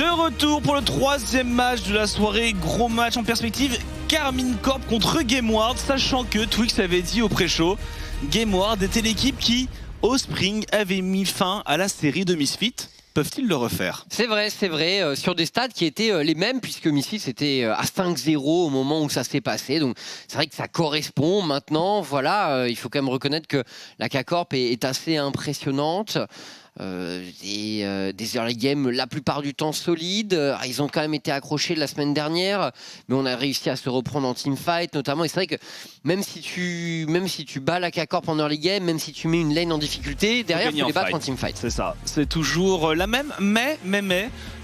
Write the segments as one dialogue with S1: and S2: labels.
S1: De retour pour le troisième match de la soirée, gros match en perspective, Karmine Corp contre Gameward, sachant que Twix avait dit au pré-show, Gameward était l'équipe qui, au Spring, avait mis fin à la série de Misfits. Peuvent-ils le refaire?
S2: C'est vrai, sur des stats qui étaient les mêmes, puisque Misfits était à 5-0 au moment où ça s'est passé, donc c'est vrai que ça correspond maintenant, voilà, il faut quand même reconnaître que la K-Corp est assez impressionnante. Des early games la plupart du temps solides. Ils ont quand même été accrochés la semaine dernière, mais on a réussi à se reprendre en teamfight notamment. Et c'est vrai que même si tu bats la K-Corp en early game, même si tu mets une lane en difficulté, derrière tu les battre en teamfight.
S1: C'est ça, c'est toujours la même, mais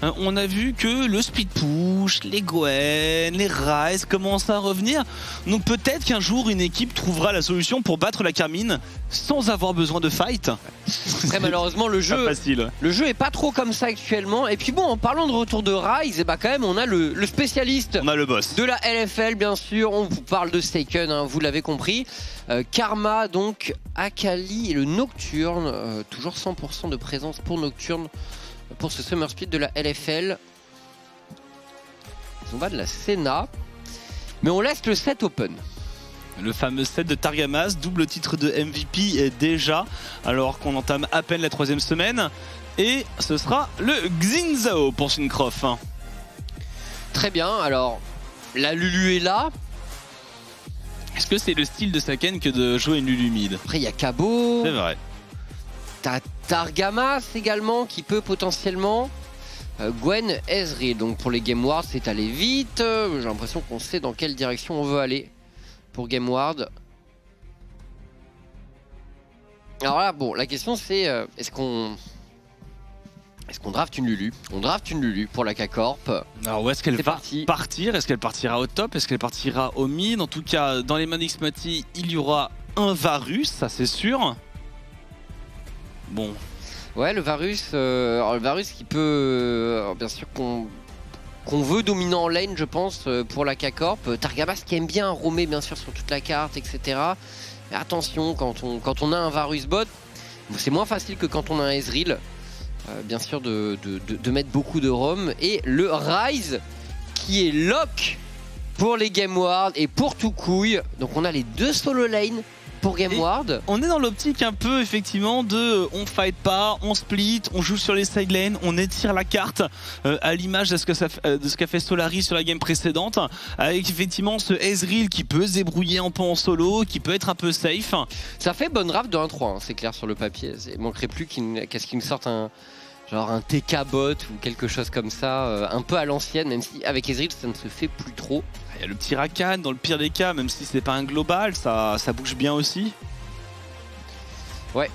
S1: on a vu que le speed push, les Gwen, les Ryze commencent à revenir. Donc peut-être qu'un jour une équipe trouvera la solution pour battre la Karmine sans avoir besoin de fight.
S2: Très malheureusement le jeu est pas trop comme ça actuellement. Et puis bon, en parlant de retour de Ryze, et bah quand même on a le spécialiste,
S1: on a le boss
S2: de la LFL bien sûr. On vous parle de Staken, hein, vous l'avez compris. Karma donc, Akali et le Nocturne, toujours 100% de présence pour Nocturne pour ce Summer Split de la LFL. Ils ont bas de la Senna, mais on laisse le set open.
S1: Le fameux set de Targamas, double titre de MVP déjà, alors qu'on entame à peine la troisième semaine. Et ce sera le Xin pour Syncroft.
S2: Très bien, alors la Lulu est là.
S1: Est-ce que c'est le style de Saken que de jouer une Lulu mid?
S2: Après il y a Cabo.
S1: C'est vrai.
S2: T'as Targamas également qui peut potentiellement. Gwen, Ezreal. Donc pour les Gameward, c'est aller vite. J'ai l'impression qu'on sait dans quelle direction on veut aller pour Gameward. Alors là, bon, la question c'est est-ce qu'on draft une Lulu? On draft une Lulu pour la K-Corp.
S1: Alors où est-ce qu'elle va partir? Est-ce qu'elle partira au top? Est-ce qu'elle partira au mid? En tout cas, dans les mains d'Xmati, il y aura un Varus, ça c'est sûr. Bon.
S2: Ouais, le Varus, alors le Varus qui peut, bien sûr qu'on veut dominant en lane, je pense, pour la K-Corp. Targamas qui aime bien roamer, bien sûr, sur toute la carte, etc. Mais attention, quand on a un Varus bot, c'est moins facile que quand on a un Ezreal. Bien sûr, de mettre beaucoup de roam. Et le Ryze qui est lock pour les Gameward et pour tout couille. Donc on a les deux solo lane pour Gameward.
S1: On est dans l'optique un peu effectivement de on fight pas, on split, on joue sur les side lanes, on étire la carte à l'image de ce qu'a fait Solari sur la game précédente, avec effectivement ce Ezreal qui peut se débrouiller un peu en solo, qui peut être un peu safe.
S2: Ça fait bonne draft de 1-3, hein, c'est clair sur le papier. Il manquerait plus qu'est-ce qu'il me sorte un TK bot ou quelque chose comme ça, un peu à l'ancienne, même si avec Ezreal ça ne se fait plus trop.
S1: Il y a le petit Rakan dans le pire des cas, même si c'est pas un global, ça bouge bien aussi.
S2: Ouais.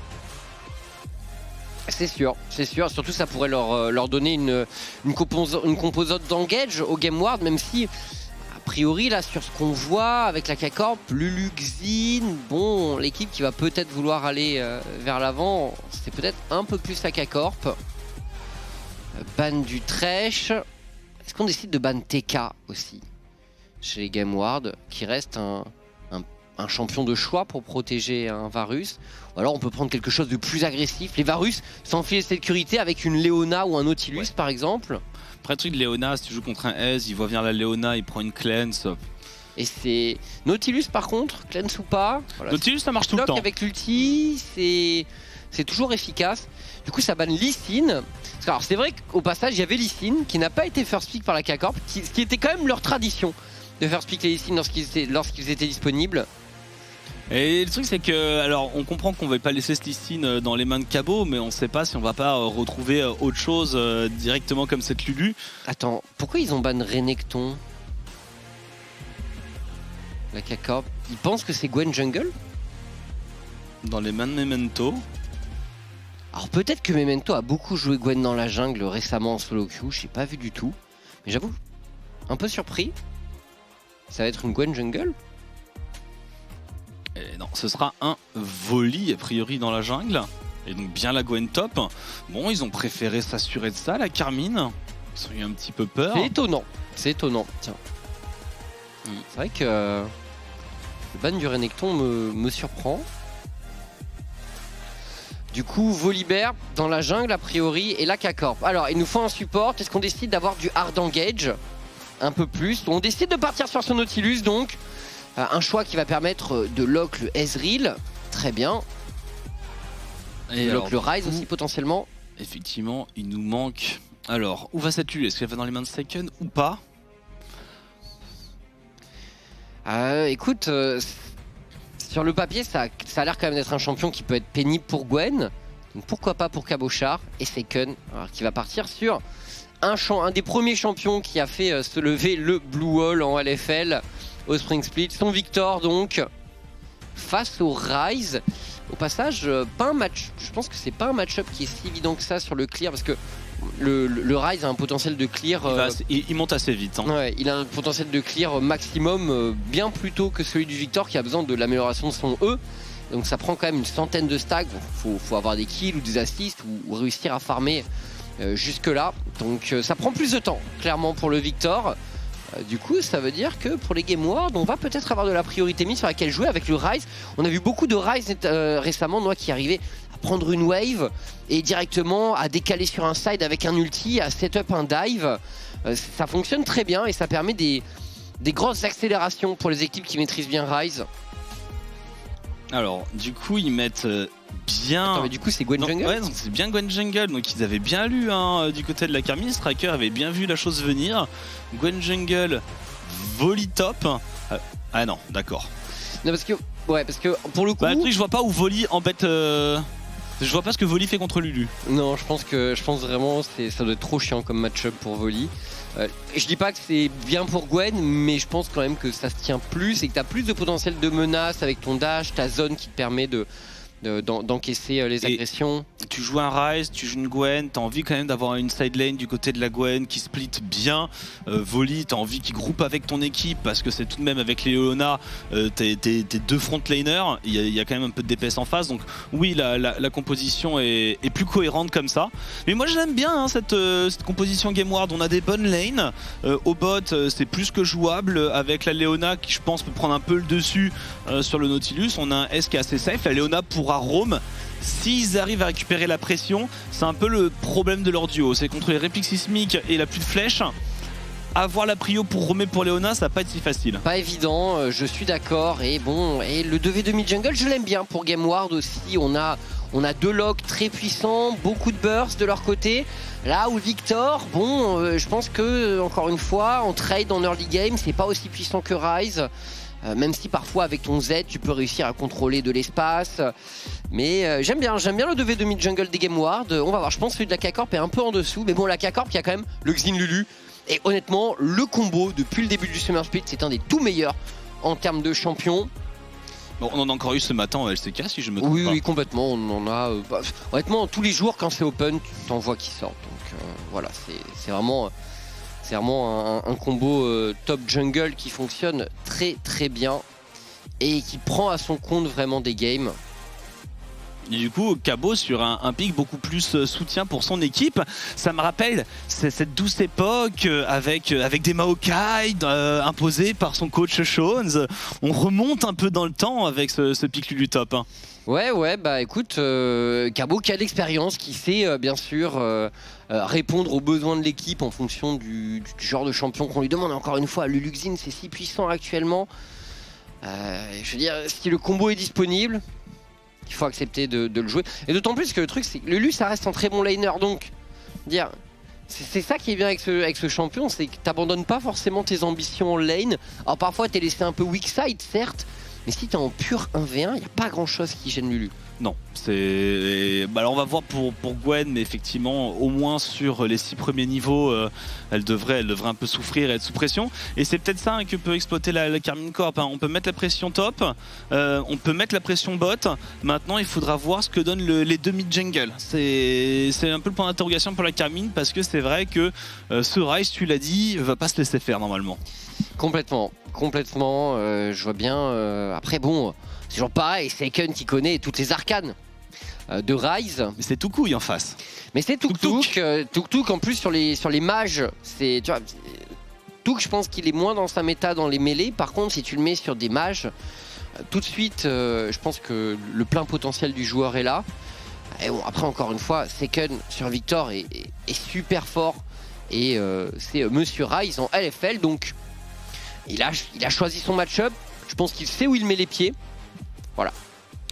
S2: C'est sûr. Surtout ça pourrait leur donner une composante d'engage au Gameward, même si a priori là sur ce qu'on voit avec la K-Corp, Lulu, Xin, bon, l'équipe qui va peut-être vouloir aller vers l'avant, c'est peut-être un peu plus la K-Corp. Ban du Thresh. Est-ce qu'on décide de ban TK aussi chez les Gameward, qui reste un champion de choix pour protéger un Varus? Ou alors on peut prendre quelque chose de plus agressif. Les Varus s'enfuient de sécurité avec une Leona ou un Nautilus, ouais, par exemple.
S1: Après le truc de Leona, si tu joues contre un Ez, il voit venir la Leona, il prend une cleanse.
S2: Et c'est Nautilus par contre, cleanse ou pas. Voilà,
S1: Nautilus ça marche tout le temps.
S2: Avec l'ulti, c'est toujours efficace. Du coup ça banne Lee Sin. Alors c'est vrai qu'au passage il y avait Lee Sin qui n'a pas été first pick par la K-Corp, ce qui était quand même leur tradition de first pick les Lee Sin lorsqu'ils étaient disponibles.
S1: Et le truc c'est que, alors on comprend qu'on va pas laisser ce Lee Sin dans les mains de Cabo, mais on sait pas si on va pas retrouver autre chose directement comme cette Lulu.
S2: Attends, pourquoi ils ont ban Renekton? La K-Corp, ils pensent que c'est Gwen Jungle?
S1: Dans les mains de Memento.
S2: Alors peut-être que Memento a beaucoup joué Gwen dans la jungle récemment en solo queue, je n'ai pas vu du tout. Mais j'avoue, un peu surpris. Ça va être une Gwen jungle?
S1: Et non, ce sera un Volley a priori dans la jungle. Et donc bien la Gwen top. Bon, ils ont préféré s'assurer de ça, la Karmine. Ils ont eu un petit peu peur.
S2: C'est étonnant, tiens. C'est vrai que le ban du Renekton me surprend. Du coup, Volibear dans la jungle a priori et la K-Corp. Alors, il nous faut un support. Est-ce qu'on décide d'avoir du hard engage un peu plus? On décide de partir sur ce Nautilus donc. Un choix qui va permettre de lock le Ezreal. Très bien. Et lock le Ryze aussi potentiellement.
S1: Effectivement, il nous manque... Alors, où va cette Lulu? Est-ce qu'elle va dans les mains de Saiken ou pas?
S2: Écoute, sur le papier, ça a l'air quand même d'être un champion qui peut être pénible pour Gwen. Donc pourquoi pas pour Cabochard et Saiken, qui va partir sur un des premiers champions qui a fait se lever le Blue Wall en LFL au Spring Split. Son Victor donc face au Ryze. Au passage, pas un match. Je pense que c'est pas un match-up qui est si évident que ça sur le clear parce que le Ryze a un potentiel de clear.
S1: Il monte assez vite. Hein.
S2: Ouais, il a un potentiel de clear maximum bien plus tôt que celui du Victor qui a besoin de l'amélioration de son E. Donc ça prend quand même une centaine de stacks. Faut avoir des kills ou des assists ou réussir à farmer jusque là. Donc ça prend plus de temps clairement pour le Victor. Du coup, ça veut dire que pour les Game Wars, on va peut-être avoir de la priorité mise sur laquelle jouer avec le Ryze. On a vu beaucoup de Ryze récemment, qui arrivaient à prendre une wave et directement à décaler sur un side avec un ulti, à setup un dive. Ça fonctionne très bien et ça permet des grosses accélérations pour les équipes qui maîtrisent bien Ryze.
S1: Alors, du coup, ils mettent bien...
S2: Attends, mais du coup, c'est Gwen Jungle?
S1: Ouais, c'est bien Gwen Jungle. Donc, ils avaient bien lu du côté de la Carmine. Striker avait bien vu la chose venir. Gwen Jungle, Volley top. Ah non, d'accord.
S2: Non, parce que pour le coup...
S1: Bah, le truc, je vois pas où Volley embête... Je vois pas ce que Volley fait contre Lulu.
S2: Non, je pense vraiment que ça doit être trop chiant comme match-up pour Volley. Je dis pas que c'est bien pour Gwen, mais je pense quand même que ça se tient plus et que tu as plus de potentiel de menace avec ton dash, ta zone qui te permet d'encaisser les agressions.
S1: Tu joues un Ryze, tu joues une Gwen, t'as envie quand même d'avoir une side lane du côté de la Gwen qui split bien. Volley, t'as envie qu'il groupe avec ton équipe parce que c'est tout de même avec Leona, t'es deux frontlaners, il y a quand même un peu de DPS en face. Donc oui, la composition est plus cohérente comme ça. Mais moi j'aime bien cette composition Game Ward. On a des bonnes lanes. Au bot, c'est plus que jouable avec la Leona qui je pense peut prendre un peu le dessus sur le Nautilus. On a un S qui est assez safe. La Leona pourra roam. S'ils arrivent à récupérer la pression, c'est un peu le problème de leur duo. C'est contre les répliques sismiques et la pluie de flèches. Avoir la prio pour roamer pour Leona, ça va pas être si facile.
S2: Pas évident, je suis d'accord. Et bon, et le 2v2 mid-jungle, je l'aime bien pour Game Ward aussi. On a deux locks très puissants, beaucoup de bursts de leur côté. Là où Victor, bon, je pense que, encore une fois, en trade en early game, c'est pas aussi puissant que Ryze. Même si parfois avec ton Z tu peux réussir à contrôler de l'espace. Mais j'aime bien le 2v2 mid-jungle des Game Ward. On va voir, je pense que celui de la K-Corp est un peu en dessous. Mais bon, la K-Corp, il y a quand même le Xin Lulu. Et honnêtement, le combo depuis le début du Summer Split, c'est un des tout meilleurs en termes de champion.
S1: Bon, on en a encore eu ce matin en LCK si je me trompe pas.
S2: Oui, complètement, on en a... honnêtement, tous les jours quand c'est open, tu t'en vois qui sortent. Donc voilà, c'est vraiment... C'est vraiment un combo top jungle qui fonctionne très très bien et qui prend à son compte vraiment des games.
S1: Et du coup, Cabo sur un pick beaucoup plus soutien pour son équipe. Ça me rappelle cette douce époque avec des Maokai imposés par son coach Shones. On remonte un peu dans le temps avec ce pick Lulu top. Hein.
S2: Ouais, bah écoute, Cabo qui a de l'expérience, qui sait bien sûr répondre aux besoins de l'équipe en fonction du genre de champion qu'on lui demande. Encore une fois, Lulu Xin, c'est si puissant actuellement. Je veux dire, si le combo est disponible, il faut accepter de le jouer. Et d'autant plus que le truc, c'est que Lulu, ça reste un très bon laner. Donc, dire, c'est ça qui est bien avec ce champion, c'est que tu n'abandonnes pas forcément tes ambitions en lane. Alors parfois, tu es laissé un peu weak side, certes. Mais si t'es en pur 1v1, il n'y a pas grand chose qui gêne Lulu.
S1: Non, c'est... alors on va voir pour Gwen, mais effectivement, au moins sur les 6 premiers niveaux, elle devrait un peu souffrir et être sous pression. Et c'est peut-être ça que peut exploiter la Carmine Corp. Hein. On peut mettre la pression top, on peut mettre la pression bot. Maintenant, il faudra voir ce que donnent les deux mid-jungle. C'est un peu le point d'interrogation pour la Carmine, parce que c'est vrai que ce Ryze, tu l'as dit, va pas se laisser faire normalement.
S2: Complètement. Je vois bien. Après, bon, c'est toujours pareil. Saiken qui connaît toutes les arcanes de Ryze.
S1: Mais c'est tout couille en face.
S2: Mais c'est Tuk-Tuk. Tuk-Tuk en plus sur les mages. Tu vois, Tuk, je pense qu'il est moins dans sa méta dans les mêlées. Par contre, si tu le mets sur des mages, tout de suite, je pense que le plein potentiel du joueur est là. Et bon, après, encore une fois, Second sur Victor est super fort. Et c'est Monsieur Rise en LFL. Donc, il a choisi son match-up. Je pense qu'il sait où il met les pieds. Voilà.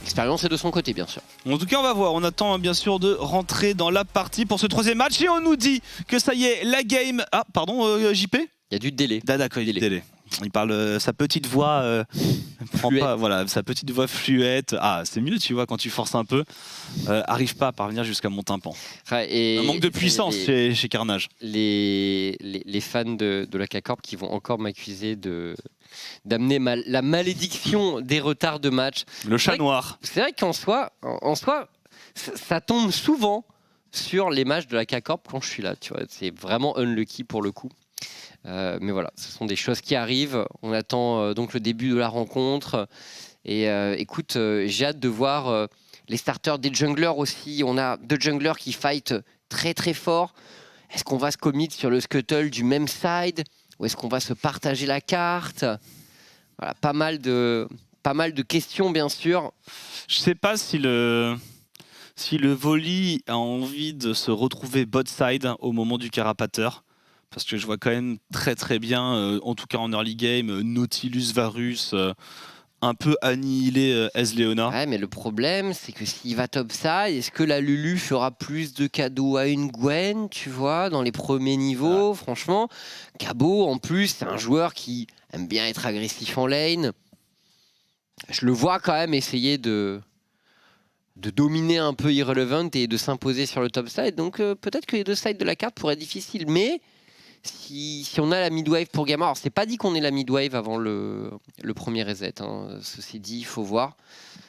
S2: L'expérience est de son côté, bien sûr.
S1: En tout cas, on va voir. On attend bien sûr de rentrer dans la partie pour ce troisième match. Et on nous dit que ça y est, la game... Ah, pardon, JP ?
S2: Il y a du délai.
S1: D'accord, il y a du délai. Il parle sa petite voix, prend pas, voilà, sa petite voix fluette. Ah, c'est mieux, tu vois, quand tu forces un peu. Arrive pas à parvenir jusqu'à mon tympan.
S2: Et
S1: un manque de puissance chez Carnage.
S2: Les fans de la K-Corp qui vont encore m'accuser d'amener la malédiction des retards de match.
S1: Le chat noir.
S2: C'est vrai qu'en soi, ça tombe souvent sur les matchs de la K-Corp quand je suis là. Tu vois, c'est vraiment unlucky pour le coup. Mais voilà, ce sont des choses qui arrivent. On attend donc le début de la rencontre. Et écoute, j'ai hâte de voir les starters des junglers aussi. On a deux junglers qui fight très très fort. Est-ce qu'on va se commit sur le scuttle du même side ou est-ce qu'on va se partager la carte? Voilà, pas mal de questions bien sûr.
S1: Je sais pas si le volley a envie de se retrouver bot side au moment du carapateur. Parce que je vois quand même très très bien, en tout cas en early game, Nautilus, Varus, un peu annihiler Ezreal.
S2: Ouais, mais le problème, c'est que s'il va top side, est-ce que la Lulu fera plus de cadeaux à une Gwen, tu vois, dans les premiers niveaux? Ah. Franchement, Cabot, en plus, c'est un joueur qui aime bien être agressif en lane. Je le vois quand même essayer de dominer un peu Irrelevant et de s'imposer sur le top side. Donc peut-être que les deux sides de la carte pourraient être difficiles, mais si on a la midwave pour Gamma, alors c'est pas dit qu'on ait la midwave avant le premier reset, hein. Ceci dit, il faut voir.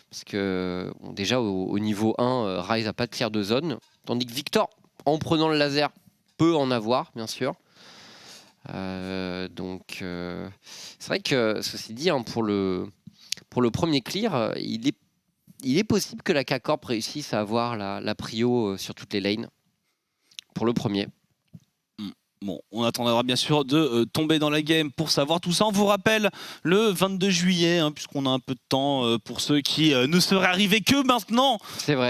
S2: Parce que bon, déjà au niveau 1, Rise n'a pas de clear de zone. Tandis que Victor, en prenant le laser, peut en avoir, bien sûr. Donc c'est vrai que, ceci dit, hein, pour le premier clear, il est possible que la K-Corp réussisse à avoir la prio sur toutes les lanes. Pour le premier.
S1: Bon, on attendra bien sûr de tomber dans la game pour savoir tout ça. On vous rappelle le 22 juillet, hein, puisqu'on a un peu de temps pour ceux qui ne seraient arrivés que maintenant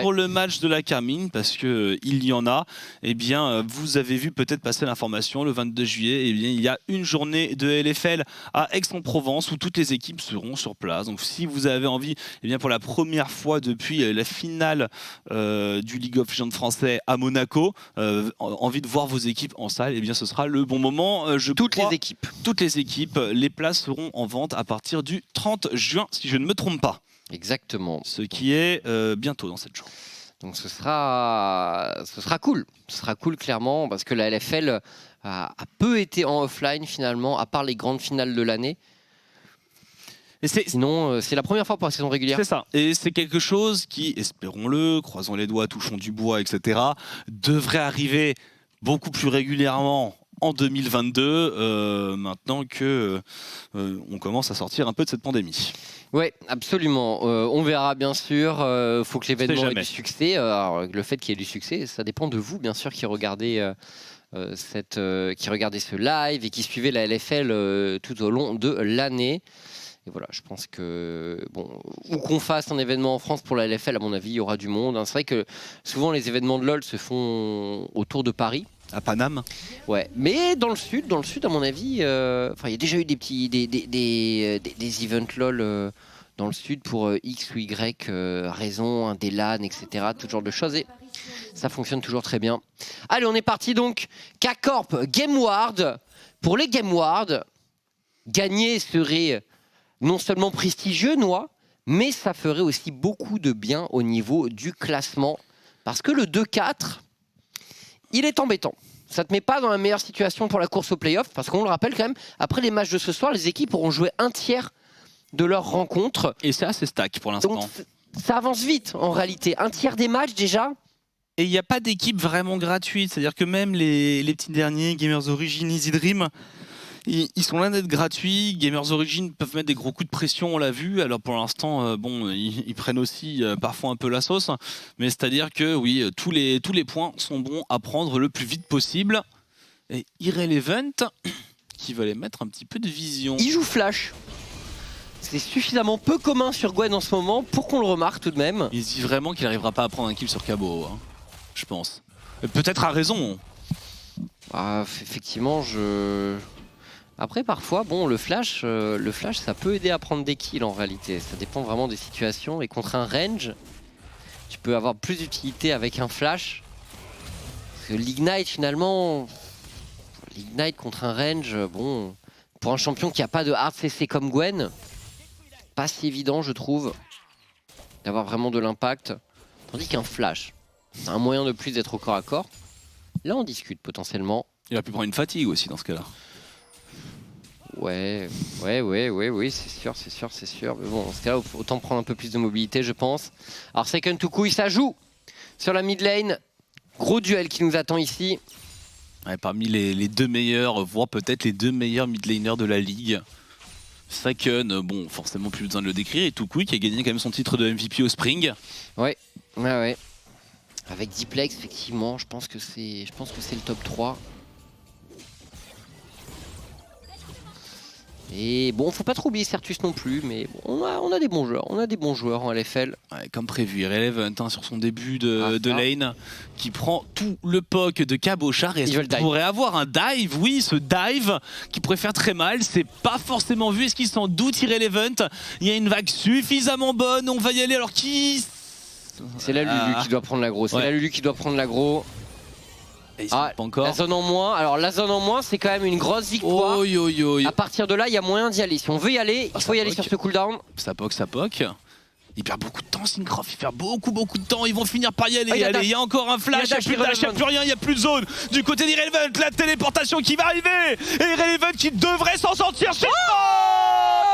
S1: pour le match de la Carmine, parce qu'il y en a. Eh bien, vous avez vu peut-être passer l'information, le 22 juillet, eh bien, il y a une journée de LFL à Aix-en-Provence où toutes les équipes seront sur place. Donc si vous avez envie, eh bien, pour la première fois depuis la finale du League of Legends français à Monaco, envie de voir vos équipes en salle, eh bien, ce sera le bon moment.
S2: Toutes les équipes. Les places seront en vente à partir du 30 juin, si je ne me trompe pas. Exactement.
S1: Ce qui est bientôt dans cette journée.
S2: Donc ce sera cool. Ce sera cool clairement, parce que la LFL a peu été en offline finalement, à part les grandes finales de l'année. Sinon, c'est la première fois pour la saison régulière.
S1: C'est ça. Et c'est quelque chose qui, espérons-le, croisons les doigts, touchons du bois, etc., devrait arriver beaucoup plus régulièrement en 2022, maintenant que on commence à sortir un peu de cette pandémie.
S2: Oui, absolument. On verra bien sûr. Faut que l'événement ait du succès. Alors, le fait qu'il y ait du succès, ça dépend de vous, bien sûr, qui regardez ce live et qui suivez la LFL tout au long de l'année. Et voilà, je pense que, bon, ou qu'on fasse un événement en France pour la LFL, à mon avis, il y aura du monde. C'est vrai que souvent les événements de LoL se font autour de Paris.
S1: À Paname.
S2: Ouais, mais dans le sud, à mon avis, il y a déjà eu des events LoL dans le sud pour X ou Y raison, des LAN, etc. Tout genre de choses. Et ça fonctionne toujours très bien. Allez, on est parti donc. K-Corp Game Ward. Pour les Game Ward, gagner serait non seulement prestigieux, mais ça ferait aussi beaucoup de bien au niveau du classement. Parce que le 2-4, il est embêtant. Ça ne te met pas dans la meilleure situation pour la course au play-off, parce qu'on le rappelle quand même, après les matchs de ce soir, les équipes auront joué un tiers de leur rencontre.
S1: Et c'est assez stack pour l'instant.
S2: Donc ça avance vite en réalité. Un tiers des matchs déjà.
S1: Et il n'y a pas d'équipe vraiment gratuite. C'est-à-dire que même les petits derniers, Gamers Origin, Easy Dream, ils sont loin d'être gratuits. Gamers Origin peuvent mettre des gros coups de pression, on l'a vu. Alors pour l'instant, bon, ils prennent aussi parfois un peu la sauce. Mais c'est-à-dire que oui, tous les points sont bons à prendre le plus vite possible. Et Irrelevant, qui va les mettre un petit peu de vision.
S2: Il joue Flash. c'est suffisamment peu commun sur Gwen en ce moment pour qu'on le remarque tout de même.
S1: Il se dit vraiment qu'il n'arrivera pas à prendre un kill sur Cabo, hein, je pense. Peut-être à raison.
S2: Effectivement, Après, parfois, bon, le flash, ça peut aider à prendre des kills en réalité. Ça dépend vraiment des situations. Et contre un range, tu peux avoir plus d'utilité avec un flash. Parce que l'ignite, finalement, l'ignite contre un range, bon, pour un champion qui n'a pas de hard CC comme Gwen, pas si évident, je trouve, d'avoir vraiment de l'impact. Tandis qu'un flash, c'est un moyen de plus d'être au corps à corps. Là, on discute potentiellement.
S1: Il a pu prendre une fatigue aussi dans ce cas-là.
S2: Ouais, c'est sûr. Mais bon, dans ce cas-là, autant prendre un peu plus de mobilité, je pense. Alors, Second to Couille, ça joue sur la mid lane. Gros duel qui nous attend ici.
S1: Ouais, parmi les deux meilleurs, voire peut-être les deux meilleurs mid laners de la ligue. Saken, bon, forcément plus besoin de le décrire. Et Tukui qui a gagné quand même son titre de MVP au Spring.
S2: Ouais. Avec Diplex, effectivement, je pense que c'est le top 3. Et bon, faut pas trop oublier Certus non plus, mais bon, on a des bons joueurs, en LFL.
S1: Ouais, comme prévu, Irrelevant sur son début de lane, qui prend tout le poke de Cabochard et pourrait avoir un dive, oui, ce dive qui pourrait faire très mal, c'est pas forcément vu, est-ce qu'il s'en doute Irrelevant? Il y a une vague suffisamment bonne, on va y aller alors qui...
S2: C'est la Lulu qui doit prendre l'aggro,
S1: pas encore.
S2: La zone en moins. Alors la zone en moins, c'est quand même une grosse victoire. À partir de là, il y a moyen d'y aller. Si on veut y aller, il faut y aller sur ce cooldown.
S1: Ça poke. Il perd beaucoup de temps, Syncroft. Il perd beaucoup de temps. Ils vont finir par y aller. Allez, il y a encore un flash. Il n'y a plus de dash, il n'y a plus rien. Il n'y a plus de zone. Du côté d'Irrelevant, la téléportation qui va arriver. Et Irrelevant qui devrait s'en sortir.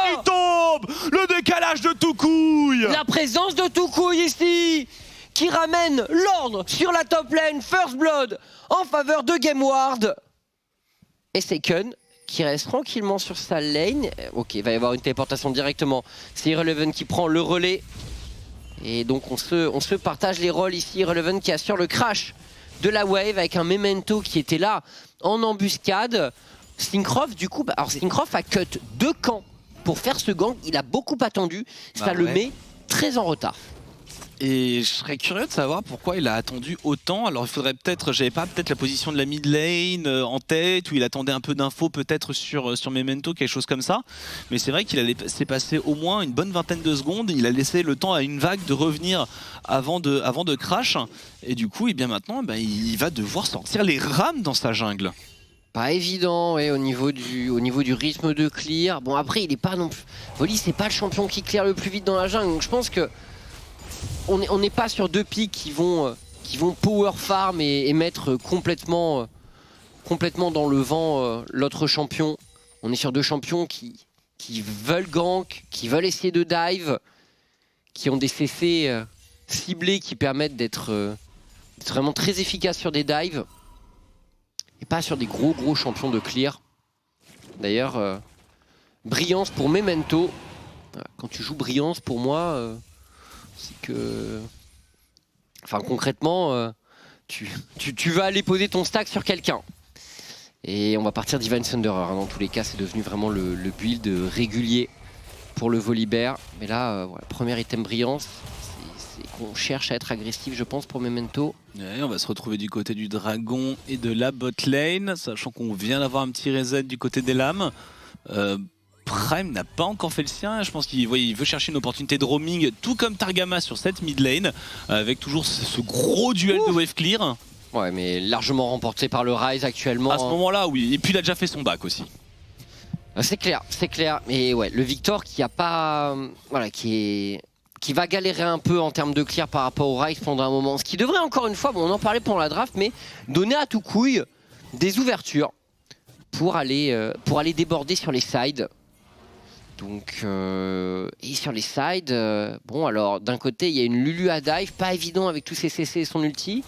S1: Il tombe. Le décalage de Tukui.
S2: La présence de Tukui ici, qui ramène l'ordre sur la top lane, First Blood en faveur de Gameward. Et Seiken qui reste tranquillement sur sa lane. Ok, il va y avoir une téléportation directement. C'est Irrelevant qui prend le relais. Et donc on se partage les rôles ici. Irrelevant qui assure le crash de la wave avec un Memento qui était là en embuscade. Syncroft du coup, alors Syncroft a cut 2 camps pour faire ce gank. Il a beaucoup attendu. Ça le met très en retard.
S1: Et je serais curieux de savoir pourquoi il a attendu autant. Alors il faudrait peut-être, j'avais pas peut-être la position de la mid lane en tête, ou il attendait un peu d'infos peut-être sur Memento, quelque chose comme ça. Mais c'est vrai qu'il s'est passé au moins une bonne vingtaine de secondes. Il a laissé le temps à une vague de revenir avant de crash. Et du coup, et bien maintenant, il va devoir sortir les rames dans sa jungle.
S2: Pas évident, ouais, au niveau du rythme de clear. Bon après, il est pas non plus. Voli, c'est pas le champion qui clear le plus vite dans la jungle. Donc je pense que on n'est pas sur 2 pics qui vont power farm et mettre complètement dans le vent l'autre champion. On est sur 2 champions qui veulent gank, qui veulent essayer de dive, qui ont des CC ciblés qui permettent d'être vraiment très efficaces sur des dives et pas sur des gros champions de clear. D'ailleurs, Brillance pour Memento. Quand tu joues Brillance, pour moi, c'est que... Enfin, concrètement, tu vas aller poser ton stack sur quelqu'un. Et on va partir Divine Thunderer. Dans tous les cas, c'est devenu vraiment le build régulier pour le Volibear. Mais là, voilà, premier item Brillance, c'est qu'on cherche à être agressif, je pense, pour Memento.
S1: Ouais, on va se retrouver du côté du dragon et de la bot lane, sachant qu'on vient d'avoir un petit reset du côté des lames. Prime n'a pas encore fait le sien, je pense qu'il veut chercher une opportunité de roaming, tout comme Targama sur cette mid lane, avec toujours ce gros duel de wave clear.
S2: Ouais, mais largement remporté par le Ryze actuellement.
S1: À ce moment-là, oui, et puis il a déjà fait son bac aussi.
S2: C'est clair, mais ouais, le Victor qui a pas... Voilà, qui va galérer un peu en termes de clear par rapport au Ryze pendant un moment. Ce qui devrait encore une fois, bon, on en parlait pendant la draft, mais donner à Tukui des ouvertures pour aller déborder sur les sides. Donc, et sur les sides, bon alors d'un côté il y a une Lulu à dive, pas évident avec tous ses CC et son ulti.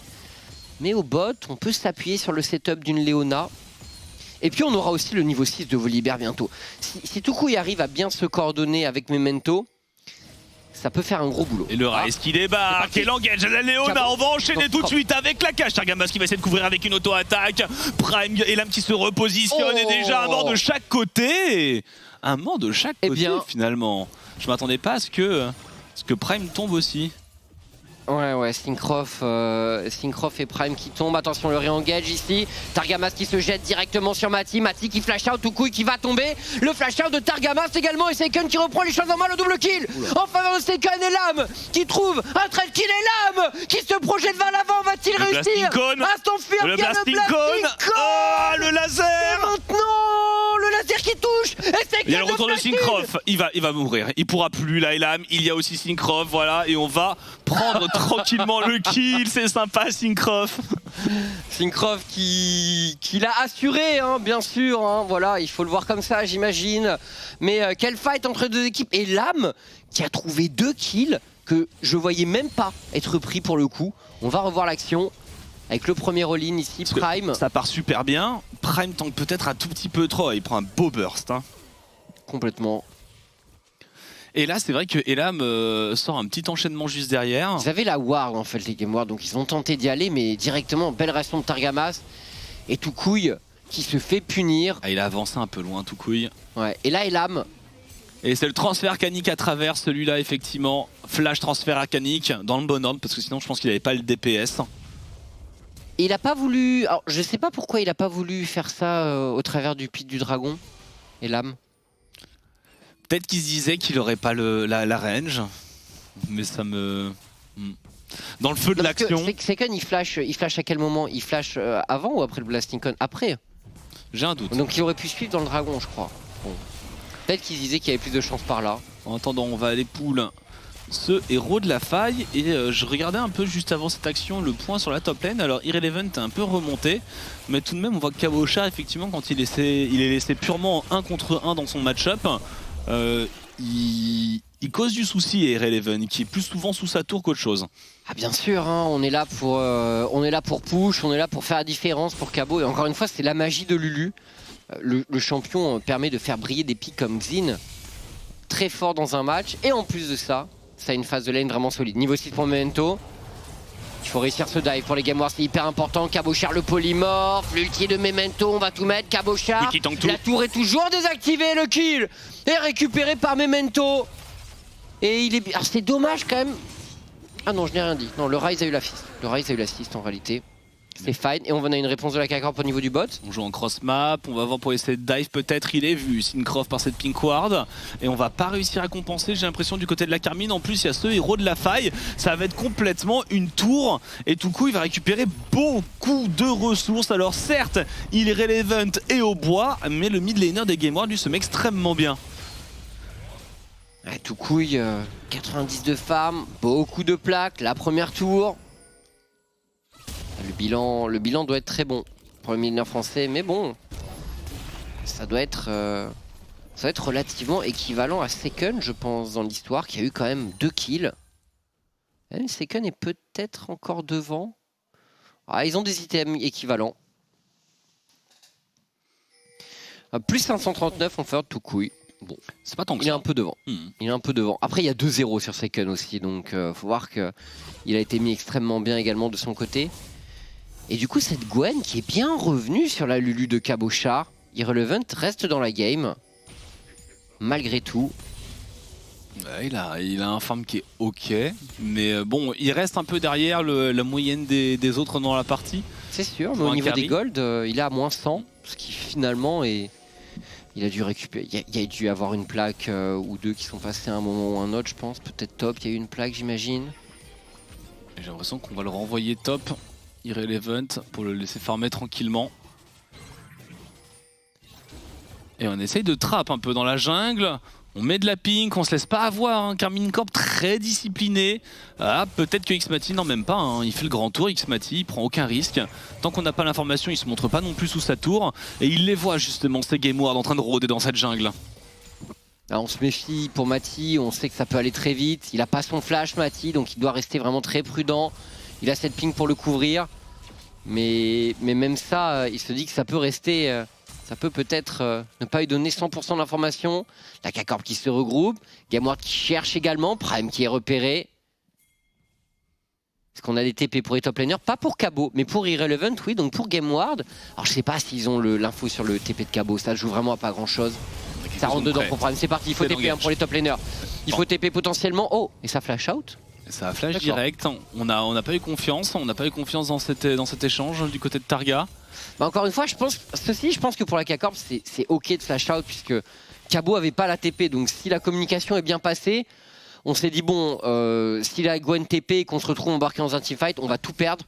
S2: Mais au bot, on peut s'appuyer sur le setup d'une Leona. Et puis on aura aussi le niveau 6 de Volibear bientôt. Si Tukui arrive à bien se coordonner avec Memento, ça peut faire un gros boulot.
S1: Et le Ryze qui débarque, et l'engage à la Léona, on va enchaîner tout de suite avec la cage. Targamas qui va essayer de couvrir avec une auto-attaque. Prime et l'âme qui se repositionne, et déjà un mort de chaque côté. Un mort de chaque côté finalement. Je m'attendais pas à ce que Prime tombe aussi.
S2: Ouais, Syncroft et Prime qui tombent. Attention, le re-engage ici. Targamas qui se jette directement sur Mati. Mati qui flash out, Toucouille qui va tomber. Le flash out de Targamas également. Et Seiken qui reprend les choses en main, le double kill en faveur de Seiken. Et l'âme qui trouve un trade kill. Et l'âme qui se projette vers l'avant. Va-t-il réussir à s'enfuir?
S1: Le Blasting Cone. Oh, le laser.
S2: Et maintenant, le laser qui touche. Et Seiken,
S1: il y a le retour de Syncroft. Il va mourir. Il pourra plus là. Et l'âme, il y a aussi Syncroft. Voilà. Et on va prendre tranquillement le kill, c'est sympa Syncroft.
S2: Syncroft qui l'a assuré, hein, bien sûr, hein, voilà, il faut le voir comme ça, j'imagine. Mais quel fight entre deux équipes. Et l'âme qui a trouvé 2 kills que je voyais même pas être pris pour le coup. On va revoir l'action avec le premier all-in ici, Prime.
S1: Ça part super bien. Prime tank peut-être un tout petit peu trop, il prend un beau burst. Hein.
S2: Complètement.
S1: Et là, c'est vrai que Elam sort un petit enchaînement juste derrière.
S2: Ils avaient la ward en fait, les Game Ward, donc ils ont tenté d'y aller, mais directement, belle réaction de Targamas. Et Toucouille qui se fait punir.
S1: Ah, il a avancé un peu loin, Toucouille.
S2: Ouais, et là, Elam.
S1: Et c'est le transfert Canic à travers, celui-là, effectivement. Flash transfert à Canic dans le bon ordre, parce que sinon, je pense qu'il n'avait pas le DPS.
S2: Et il a pas voulu. Alors, je sais pas pourquoi il a pas voulu faire ça au travers du pit du dragon, Elam.
S1: Peut-être qu'il se disait qu'il aurait pas la range, mais ça me... Dans le feu de l'action...
S2: Seiken, il flash à quel moment? Il flash avant ou après le Blasting Cone? Après.
S1: J'ai un doute.
S2: Donc il aurait pu suivre dans le dragon, je crois. Bon. Peut-être qu'il se disait qu'il y avait plus de chance par là.
S1: En attendant, on va aller pull ce héros de la faille. Et je regardais un peu juste avant cette action le point sur la top lane. Alors Irrelevant est un peu remonté, mais tout de même on voit que Cabochard, effectivement, quand il est laissé purement en 1 contre 1 dans son match-up, il cause du souci, Irrelevant, qui est plus souvent sous sa tour qu'autre chose.
S2: Ah bien sûr, hein, on est là pour push, on est là pour faire la différence pour Cabo. Et encore une fois, c'est la magie de Lulu. Le champion permet de faire briller des pics comme Xin, très fort dans un match. Et en plus de ça, ça a une phase de lane vraiment solide. Niveau 6 pour Memento. Il faut réussir ce dive pour les Game Wars, c'est hyper important. Cabochard le polymorphe, l'ulti de Memento, on va tout mettre. Cabochard, la tour est toujours désactivée, le kill est récupéré par Memento. Et il est... Alors c'est dommage quand même. Ah non, je n'ai rien dit. Non, le Ryze a eu l'assist. Le Ryze a eu l'assist en réalité. C'est fine. Et on a une réponse de la K-Corp au niveau du bot.
S1: On joue en cross map, on va voir pour essayer de dive peut-être. Il est vu, Syncroft par cette pink ward. Et on va pas réussir à compenser, j'ai l'impression, du côté de la Carmine. En plus, il y a ce héros de la faille. Ça va être complètement une tour. Et tout coup, il va récupérer beaucoup de ressources. Alors certes, il est relevant et au bois, mais le mid laner des Game Ward lui se met extrêmement bien.
S2: Ouais, tout couille, 90 de farm, beaucoup de plaques, la première tour. Le bilan doit être très bon pour le millénaire français, mais bon, ça doit être relativement équivalent à Seiken, je pense, dans l'histoire, qui a eu quand même 2 kills. Seiken est peut-être encore devant. Ah, ils ont des items équivalents. Plus 539 en faveur de Toucouille. Bon,
S1: c'est pas tant que
S2: il est un peu devant. Il est un peu devant. Après, il y a 2-0 sur Seiken aussi, donc faut voir qu'il a été mis extrêmement bien également de son côté. Et du coup, cette Gwen qui est bien revenue sur la Lulu de Cabochard, Irrelevant reste dans la game, malgré tout.
S1: Ouais, il a un farm qui est ok, mais bon, il reste un peu derrière la moyenne des autres dans la partie.
S2: C'est sûr, mais au niveau des gold, il est à moins 100, ce qui finalement est... Il a dû récupérer, il y a dû avoir une plaque ou deux qui sont passées à un moment ou un autre, je pense. Peut-être top, il y a eu une plaque, j'imagine.
S1: J'ai l'impression qu'on va le renvoyer top, Irrelevant, pour le laisser farmer tranquillement. Et on essaye de trap un peu dans la jungle. On met de la pink, on se laisse pas avoir, hein. Carmine Corp très discipliné. Ah, peut-être que Xmati, non même pas, hein. Il fait le grand tour, Xmati, il prend aucun risque. Tant qu'on n'a pas l'information, il se montre pas non plus sous sa tour. Et il les voit justement, ces Game Ward en train de rôder dans cette jungle.
S2: Alors on se méfie pour Mati, on sait que ça peut aller très vite. Il a pas son flash Mati, donc il doit rester vraiment très prudent. Il a cette ping pour le couvrir. Mais même ça, il se dit que ça peut rester Ça peut peut-être ne pas lui donner 100% d'informations. La K-Corp qui se regroupe. GameWorld qui cherche également. Prime qui est repéré. Est-ce qu'on a des TP pour les top laners? Pas pour Cabo, mais pour Irrelevant, oui, donc pour GameWorld. Alors je sais pas s'ils ont l'info sur le TP de Cabo, ça joue vraiment à pas grand chose. Ça rentre dedans pour Prime, c'est parti, il faut TP pour les top laners. Il faut TP potentiellement. Oh, et ça flash out?
S1: Ça a flash direct, on n'a pas eu confiance, dans cet échange du côté de Targa.
S2: Bah encore une fois, je pense que pour la K-Corp, c'est ok de flash out puisque Cabo avait pas la TP, donc si la communication est bien passée, on s'est dit bon, si la Gwen TP et qu'on se retrouve embarqué dans un teamfight, on va tout perdre.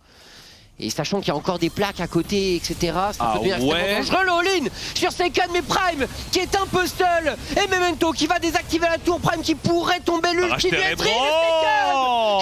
S2: Et sachant qu'il y a encore des plaques à côté, etc. Ça peut bien extrêmement dangereux. Le all-in sur Second, mais Prime qui est un peu seul. Et Memento qui va désactiver la tour. Prime qui pourrait tomber l'ulti du Second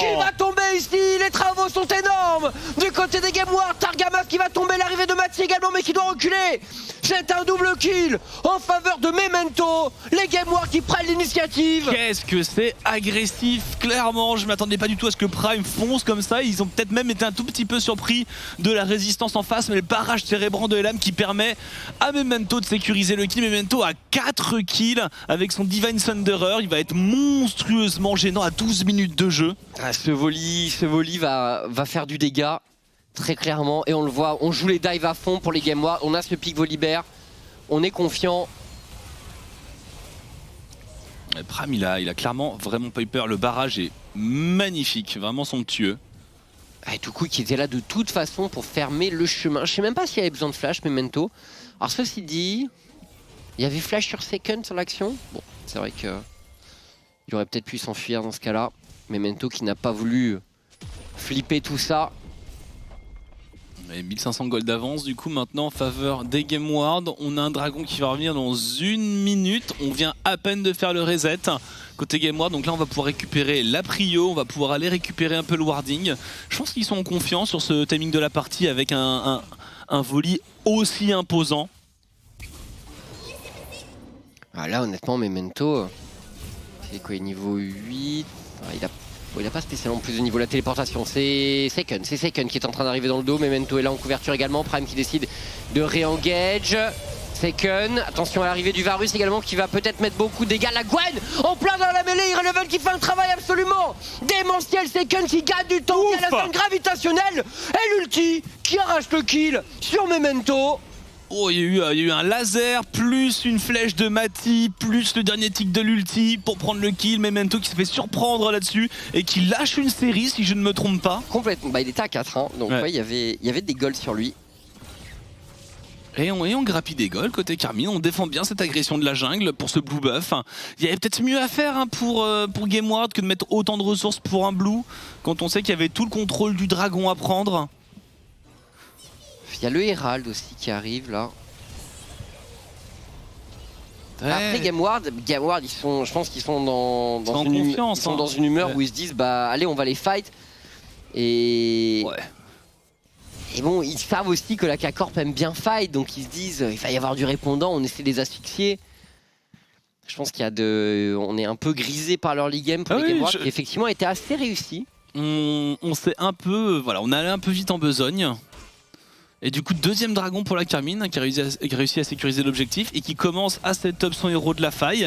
S2: qui va tomber ici. Les travaux sont énormes. Du côté des GameWorld, Targamas qui va tomber. L'arrivée de Matsi également, mais qui doit reculer. C'est un double kill en faveur de Memento. Les GameWorld qui prennent l'initiative.
S1: Qu'est-ce que c'est agressif, clairement. Je m'attendais pas du tout à ce que Prime fonce comme ça. Ils ont peut-être même été un tout petit peu surpris de la résistance en face, mais le barrage cérébrant de Elam qui permet à Memento de sécuriser le kill. Memento a 4 kills avec son Divine Thunderer. Il va être monstrueusement gênant à 12 minutes de jeu.
S2: Ce volley va faire du dégât. Très clairement, et on le voit, on joue les dives à fond pour les GameWorld, on a ce pick Volibear, on est confiant.
S1: Pram il a clairement vraiment pas eu peur, le barrage est magnifique, vraiment somptueux.
S2: Et Tuku qui était là de toute façon pour fermer le chemin, je sais même pas s'il y avait besoin de flash Memento. Alors ceci dit, il y avait flash sur Second sur l'action, bon c'est vrai que il aurait peut-être pu s'enfuir dans ce cas là. Memento qui n'a pas voulu flipper tout ça.
S1: Et 1500 gold d'avance du coup maintenant en faveur des GameWorld. On a un dragon qui va revenir dans 1 minute. On vient à peine de faire le reset côté GameWorld. Donc là on va pouvoir récupérer la prio. On va pouvoir aller récupérer un peu le warding. Je pense qu'ils sont en confiance sur ce timing de la partie avec un volley aussi imposant.
S2: Ah là honnêtement Memento, c'est quoi niveau 8 il n'a pas spécialement plus de niveau de la téléportation, c'est Second qui est en train d'arriver dans le dos, Memento est là en couverture également, Prime qui décide de re-engage, Second, attention à l'arrivée du Varus également qui va peut-être mettre beaucoup de dégâts, la Gwen en plein dans la mêlée, Irrelevant qui fait un travail absolument démentiel, Second qui gagne du temps, il y a la zone gravitationnelle et l'ulti qui arrache le kill sur Memento.
S1: Oh, il y a eu un laser, plus une flèche de Mati, plus le dernier tick de l'ulti pour prendre le kill. Memento qui se fait surprendre là-dessus et qui lâche une série si je ne me trompe pas.
S2: Complètement, bah, il était à 4, hein. Donc ouais, il y avait des golds sur lui.
S1: Et on grappille des golds côté Carmine, on défend bien cette agression de la jungle pour ce blue buff. Il y avait peut-être mieux à faire hein, pour GameWorld que de mettre autant de ressources pour un blue quand on sait qu'il y avait tout le contrôle du dragon à prendre.
S2: Il y a le Herald aussi qui arrive là. Ouais. Après GameWorld, je pense qu'ils sont dans une humeur où ils se disent bah allez on va les fight. Et bon ils savent aussi que la K-Corp aime bien fight, donc ils se disent il va y avoir du répondant, on essaie de les asphyxier. Je pense on est un peu grisé par leur league game pour les GameWorld qui effectivement était assez réussi.
S1: On s'est un peu, on allait un peu vite en besogne. Et du coup, deuxième dragon pour la Carmine qui a réussi à sécuriser l'objectif et qui commence à set-up son héros de la faille.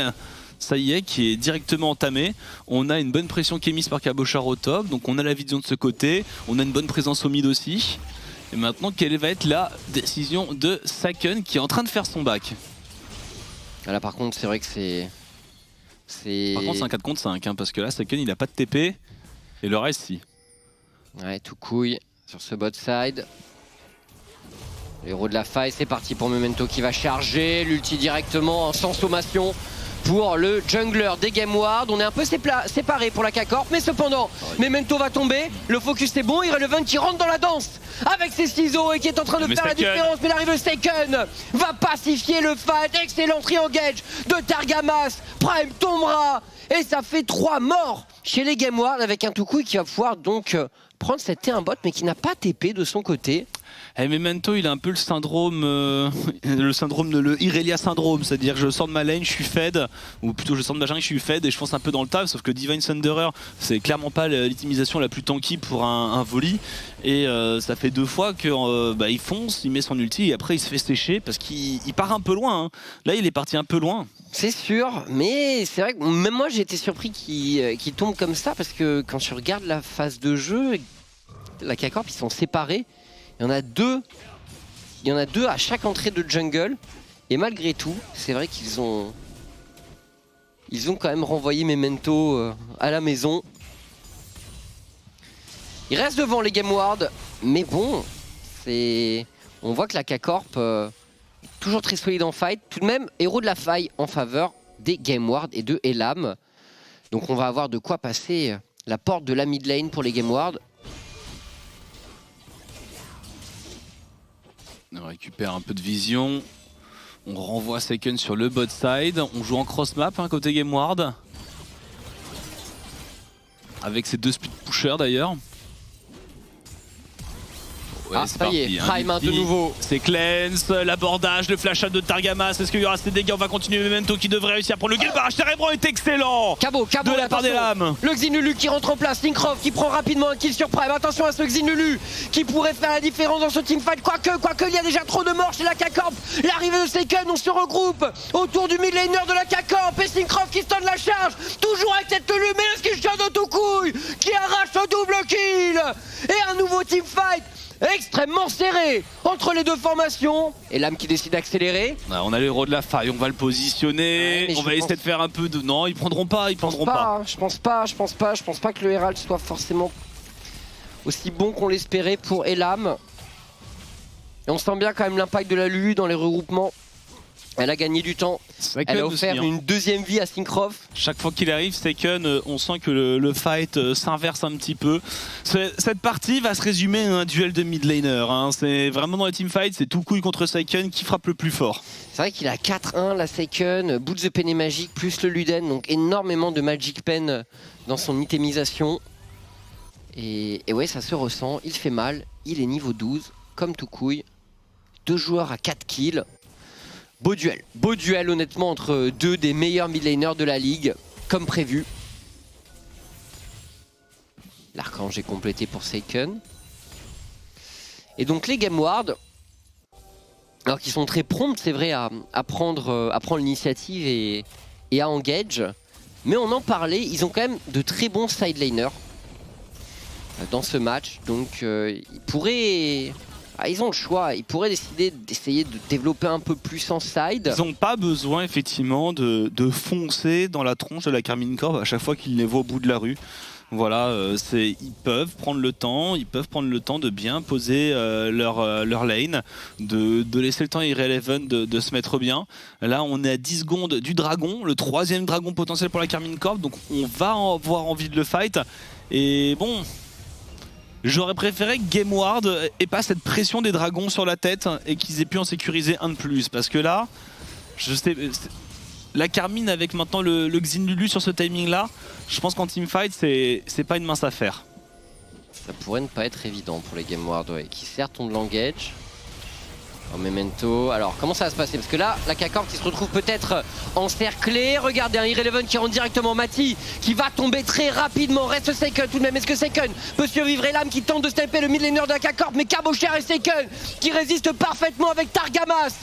S1: Ça y est, qui est directement entamé. On a une bonne pression qui est mise par Cabochard au top. Donc on a la vision de ce côté. On a une bonne présence au mid aussi. Et maintenant, quelle va être la décision de Saken qui est en train de faire son back?
S2: Là par contre, c'est vrai que c'est...
S1: Par contre, c'est un 4 contre 5 hein, parce que là, Saken il a pas de TP. Et le reste, si.
S2: Ouais, tout couille sur ce bot side. Le héros de la faille, c'est parti pour Memento qui va charger l'ulti directement sans sommation pour le jungler des GameWorld. On est un peu séparés pour la K-Corp, mais cependant, Memento va tomber. Le focus est bon, Irrelevant qui rentre dans la danse avec ses ciseaux et qui est en train de faire la différence. Mais l'arrivée de Second va pacifier le fight. Excellent re-engage de Targamas. Prime tombera et ça fait 3 morts chez les GameWorld avec un Tuku qui va pouvoir donc prendre cette T1 bot mais qui n'a pas TP de son côté.
S1: Et Memento, il a un peu le syndrome de le Irelia syndrome, c'est-à-dire que je sors de ma lane, je suis fed, ou plutôt je sors de ma jungle, je suis fed et je fonce un peu dans le taf, sauf que Divine Thunderer, c'est clairement pas l'optimisation la plus tanky pour un volley, et ça fait 2 fois que il fonce, il met son ulti et après il se fait sécher parce qu'il part un peu loin. Hein. Là, il est parti un peu loin.
S2: C'est sûr, mais c'est vrai que même moi j'ai été surpris qu'il tombe comme ça parce que quand tu regardes la phase de jeu, la K-Corp ils sont séparés. Il y en a deux à chaque entrée de jungle. Et malgré tout, c'est vrai qu'ils ont quand même renvoyé Memento à la maison. Il reste devant les Game Ward, mais bon, on voit que la K-Corp toujours très solide en fight. Tout de même, héros de la faille en faveur des Game Ward et de Elam. Donc on va avoir de quoi passer la porte de la mid lane pour les Game Ward.
S1: On récupère un peu de vision. On renvoie Seiken sur le bot side. On joue en cross map côté Game Ward. Avec ses 2 split pushers d'ailleurs. Ouais,
S2: ça y est, Prime de nouveau.
S1: C'est Cleanse, l'abordage, le flash out de Targamas. Est-ce qu'il y aura ces dégâts? On va continuer. Memento qui devrait réussir pour le kill. Barrage Cérébro est excellent.
S2: Cabo
S1: de la part des lames.
S2: Le Xinulu qui rentre en place. Linkcroft qui prend rapidement un kill sur Prime. Attention à ce Xinulu qui pourrait faire la différence dans ce teamfight. Quoique, il y a déjà trop de morts chez la K-Corp. L'arrivée de Seiken, on se regroupe autour du mid laner de la K-Corp. Et Linkcroft qui stun la charge. Toujours avec cette tenue. Mais le skill shot de Toucouille qui arrache le double kill. Et un nouveau teamfight extrêmement serré entre les deux formations. Et l'âme qui décide d'accélérer.
S1: On a l'héros de la faille, on va le positionner. On va essayer de faire un peu de... Non, ils prendront pas, ils prendront pas.
S2: Je pense pas que le Herald soit forcément aussi bon qu'on l'espérait pour Elam. Et on sent bien quand même l'impact de la Lulu dans les regroupements. Elle a gagné du temps. Elle a offert une 2e vie à Syncroft.
S1: Chaque fois qu'il arrive, Seiken, on sent que le fight s'inverse un petit peu. Cette partie va se résumer à un duel de mid laner. Hein. C'est vraiment dans les teamfights, c'est tout couille contre Seiken qui frappe le plus fort.
S2: C'est vrai qu'il a 4-1 la Seiken, Boots the Pen et Magic plus le Luden, donc énormément de Magic Pen dans son itemisation. Et ouais, ça se ressent, il fait mal, il est niveau 12, comme tout couille. 2 joueurs à 4 kills. Beau duel honnêtement entre 2 des meilleurs mid laners de la ligue, comme prévu. L'archange est complété pour Seiken. Et donc les Game Ward, alors qu'ils sont très prompts, c'est vrai, à prendre l'initiative et à engage. Mais on en parlait, ils ont quand même de très bons side laners dans ce match. Donc ils pourraient... ils ont le choix, ils pourraient décider d'essayer de développer un peu plus en side.
S1: Ils n'ont pas besoin effectivement de foncer dans la tronche de la Karmine Corp à chaque fois qu'ils les voient au bout de la rue. Voilà, ils peuvent prendre le temps, de bien poser leur lane, de laisser le temps à Irrelevant de se mettre bien. Là, on est à 10 secondes du dragon, le 3e dragon potentiel pour la Karmine Corp, donc on va avoir envie de le fight. Et bon... J'aurais préféré que Game Ward ait pas cette pression des dragons sur la tête et qu'ils aient pu en sécuriser un de plus. Parce que là, je sais, la Karmine avec maintenant le Xinlulu sur ce timing là, je pense qu'en teamfight c'est pas une mince affaire.
S2: Ça pourrait ne pas être évident pour les Game Ward, ouais, qui certes ont de l'engage. En Memento, alors comment ça va se passer? Parce que là, la K-Corp qui se retrouve peut-être encerclée. Regardez un Irrelevant qui rentre directement Mati, qui va tomber très rapidement. Reste Seiken tout de même. Est-ce que Seiken peut survivre? Elam qui tente de sniper le mid laner de la K-Corp, mais Cabocher et Seiken qui résiste parfaitement avec Targamas.